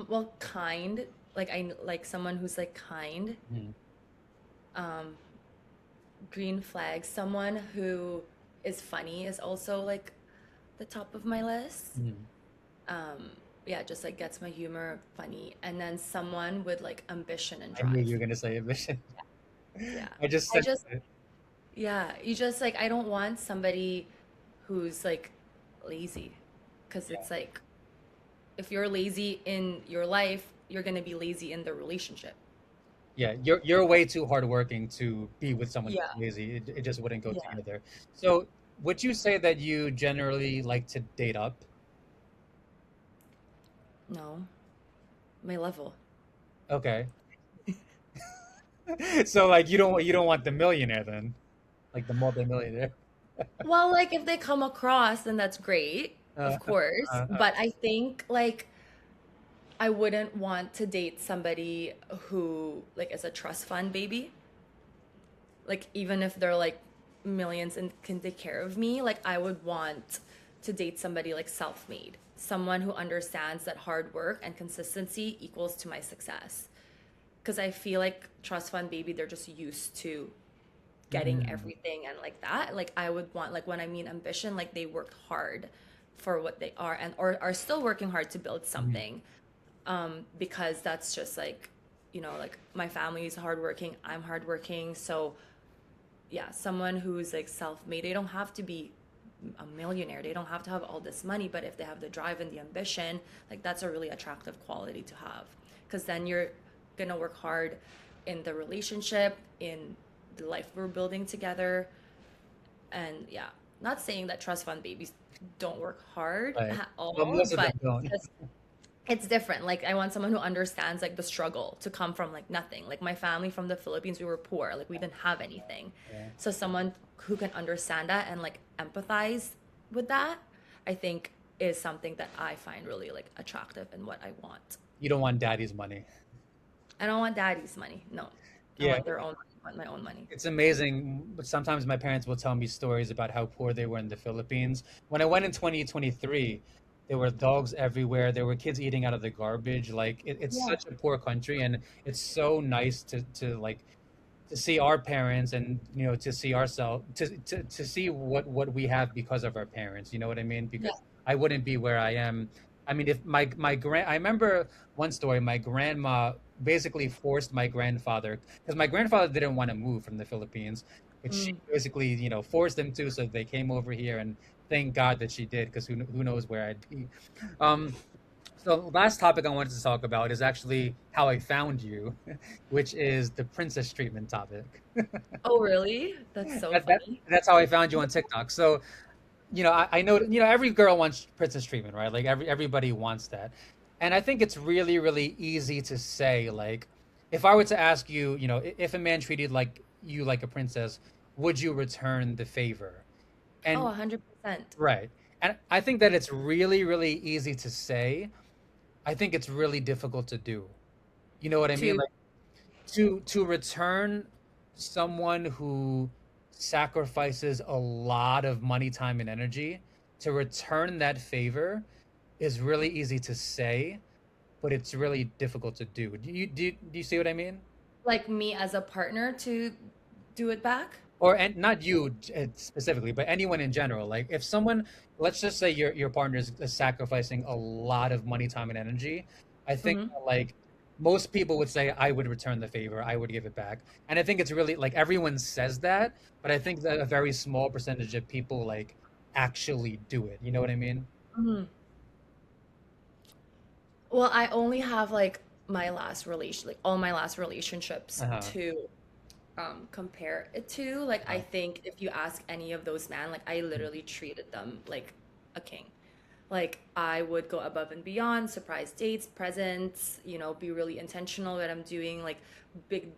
Well, kind. Like I like someone who's like kind. Mhm. Um, Green flag. Someone who is funny is also like the top of my list. Mhm. Um, yeah, just like gets my humor funny. And then someone with like ambition and I knew you drive. were gonna say ambition. Yeah. I just I sensed just it. Yeah, you just like I don't want somebody who's like lazy because Yeah. it's like if you're lazy in your life, you're going to be lazy in the relationship. Yeah, you're way too hardworking to be with someone Yeah. who's lazy. It just wouldn't go Yeah. together. So, would you say that you generally like to date up? No, my level. Okay. So like you don't want the millionaire then, like the multimillionaire. Well, like if they come across, then that's great, Uh, of course. uh, uh, But I think like I wouldn't want to date somebody who like is a trust fund baby. Like even if they're like millions and can take care of me, like I would want to date somebody like self-made, someone who understands that hard work and consistency equals to my success. Because I feel like trust fund baby, they're just used to getting mm, everything and like that. Like I would want like when I mean ambition, like they work hard for what they are and or are still working hard to build mm. something. Because that's just like, like my family is hardworking, I'm hardworking, so yeah, someone who's like self-made, they don't have to be a millionaire, they don't have to have all this money, but if they have the drive and the ambition, like that's a really attractive quality to have, because then you're gonna work hard in the relationship, in the life we're building together. And yeah, not saying that trust fund babies don't work hard Right. at Well, all, most of them but it's don't. just it's different. Like I want someone who understands like the struggle to come from like nothing. Like my family from the Philippines, we were poor. Like we didn't have anything. Yeah. So someone who can understand that and like empathize with that, I think is something that I find really like attractive and what I want. You don't want daddy's money. I don't want daddy's money. No. I Yeah, want their own money. I want my own money. it's amazing. But sometimes my parents will tell me stories about how poor they were in the Philippines. When I went in 2023, there were dogs everywhere. There were kids eating out of the garbage. Like it's Yeah. such a poor country, and it's so nice to like to see our parents and to see ourselves to see what we have because of our parents, you know what I mean? Yeah. Because I wouldn't be where I am. I mean, if my grand I remember one story. My grandma basically forced my grandfather, because my grandfather didn't want to move from the Philippines, but she Mm. basically forced them to, so they came over here, and thank God that she did, because who knows where I'd be. um so last topic I wanted to talk about is actually how I found you, which is the princess treatment topic. Oh, really? That's so That, that funny. that's how I found you on TikTok. So, I know, every girl wants princess treatment, right? Like everybody wants that. And I think it's really, really easy to say, like, if I were to ask you, you know, if a man treated like you like a princess, would you return the favor? Oh, And 100%. right. And I think that it's really, really easy to say. I think it's really difficult to do. You know what I mean? To Like to return someone who sacrifices a lot of money, time, and energy, to return that favor is really easy to say, but it's really difficult to do. Do you see what I mean? like me as a partner to do it back. Or and not you specifically, but anyone in general. Like if someone, let's just say your partner is sacrificing a lot of money, time, and energy, I think Hmm. that, like most people would say, I would return the favor, I would give it back, and I think it's really like everyone says that, but I think that a very small percentage of people like actually do it. You know what I mean? Hmm. Well, I only have like my last relation, like all my last relationships Uh-huh. to compare it to. Like I Uh-huh. think if you ask any of those men, like I literally treated them like a king. Like I would go above and beyond, surprise dates, presents, be really intentional what I'm doing, like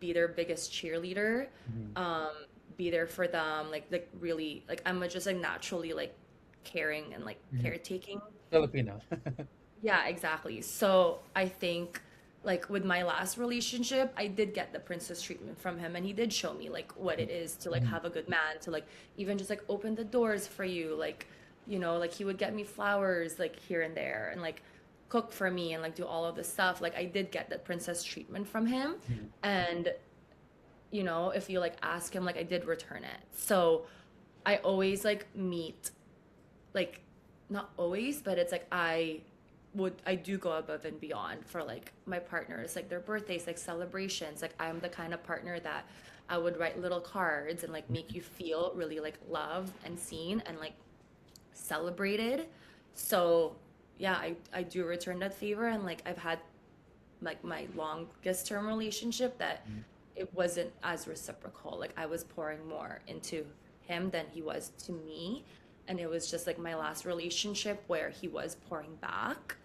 be their biggest cheerleader, Mhm. um, be there for them, like really, like just like naturally like caring and like Mhm. caretaking. Filipino. Yeah, exactly. So I think like with my last relationship, I did get the princess treatment from him and he did show me like what it is to like Mhm. have a good man, to like even just like open the doors for you, like like he would get me flowers like here and there and like cook for me and like do all of this stuff. Like I did get that princess treatment from him, Mhm. and if you like ask him, like I did return it. So I always like meet, like not always, but it's like I do go above and beyond for like my partners, like their birthdays, like celebrations. Like I'm the kind of partner that I would write little cards and like make you feel really like loved and seen and like celebrated. So yeah, I do return that favor, and like I've had like my longest term relationship that Mhm. it wasn't as reciprocal. Like I was pouring more into him than he was to me. And it was just like my last relationship where he was pouring back.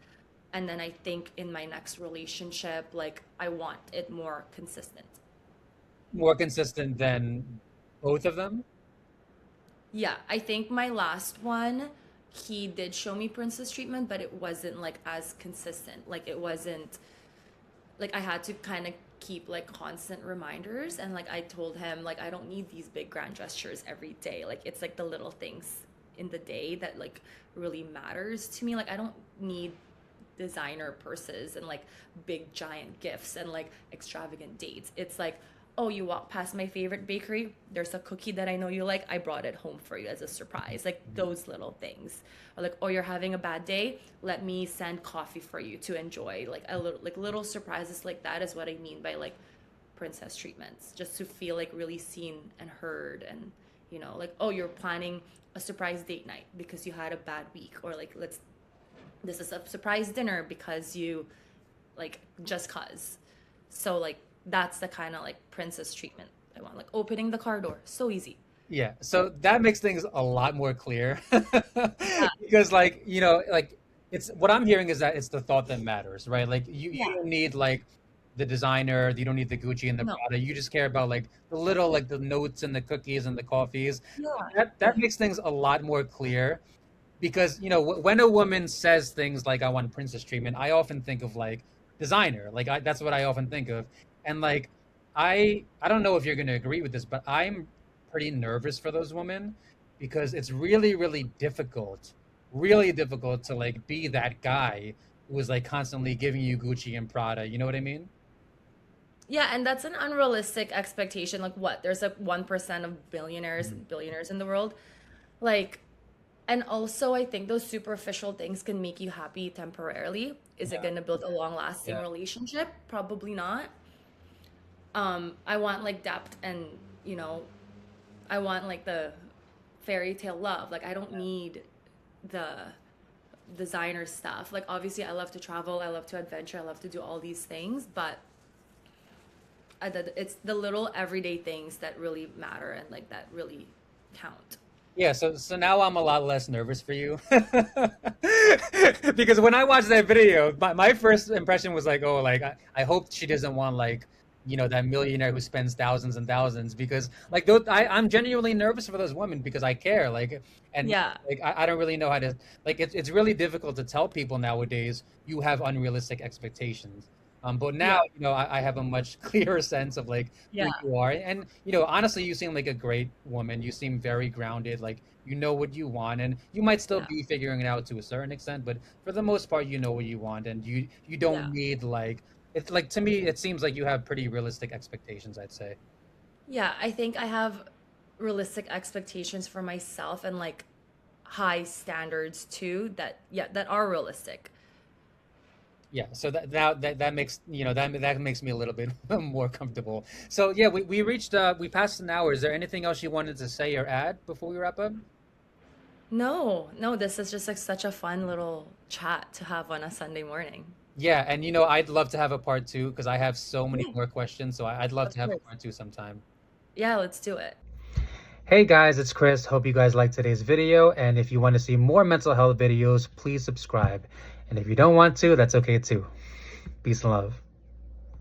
And then I think in my next relationship, like I want it more consistent. More consistent than both of them? Yeah, I think my last one, he did show me princess treatment, but it wasn't like as consistent. Like it wasn't like I had to kind of keep like constant reminders, and like I told him like I don't need these big grand gestures every day. Like it's like the little things in the day that like really matters to me. Like I don't need designer purses and like big giant gifts and like extravagant dates. It's like, oh, you walk past my favorite bakery, there's a cookie that I know you like, I brought it home for you as a surprise. Like those little things. Or like, oh, you're having a bad day, let me send coffee for you to enjoy. Like a little, like little surprises like that is what I mean by like princess treatments, just to feel like really seen and heard. And like, oh, you're planning a surprise date night because you had a bad week, or like this is a surprise dinner because you like just cuz. So like that's the kind of like princess treatment I want. Like opening the car door, so easy. Yeah, so that makes things a lot more clear Yeah, because like, like it's what I'm hearing is that it's the thought that matters, right? Like you yeah, don't need like the designer, you don't need the Gucci and the no, Prada. You just care about like the little like the notes and the cookies and the coffees. yeah, That exactly. makes things a lot more clear because when a woman says things like I want princess treatment, I often think of like designer. Like that's what I often think of. And like I don't know if you're going to agree with this, but I'm pretty nervous for those women because it's really really difficult to like be that guy who is like constantly giving you Gucci and Prada. You know what I mean? Yeah, and that's an unrealistic expectation. Like what? There's like 1% of billionaires Mhm. and billionaires in the world. Like, and also I think those superficial things can make you happy temporarily. Is it Yeah, going to build a long-lasting yeah. relationship? Probably not. I want like depth, and you know I want like the fairy tale love. Like I don't need the designer stuff. Like obviously I love to travel, I love to adventure, I love to do all these things, but it's the little everyday things that really matter and like that really count. Yeah, so now I'm a lot less nervous for you. Because when I watched that video, my first impression was like, oh, like I hope she doesn't want like that millionaire who spends thousands and thousands, because like those, I'm genuinely nervous for those women because I care, like, and Yeah, like I don't really know how to, like, it's really difficult to tell people nowadays you have unrealistic expectations. But now, yeah, I have a much clearer sense of like who yeah, you are. And, honestly, you seem like a great woman. You seem very grounded, like you know what you want, and you might still yeah, be figuring it out to a certain extent, but for the most part, you know what you want, and you yeah. don't need like, it's like, to me, it seems like you have pretty realistic expectations, I'd say. Yeah, I think I have realistic expectations for myself and like high standards too that yeah, that are realistic. Yeah, so that makes, that makes me a little bit more comfortable. So yeah, we passed an hour. Is there anything else you wanted to say or add before we wrap up? No, no, this is just like such a fun little chat to have on a Sunday morning. Yeah, and I'd love to have a part two because I have so many Yeah, more questions. So I'd love of to have a course. part two sometime. Yeah, let's do it. Hey guys, it's Chris. Hope you guys liked today's video. And if you want to see more mental health videos, please subscribe. And if you don't want to, that's okay too. Peace and love.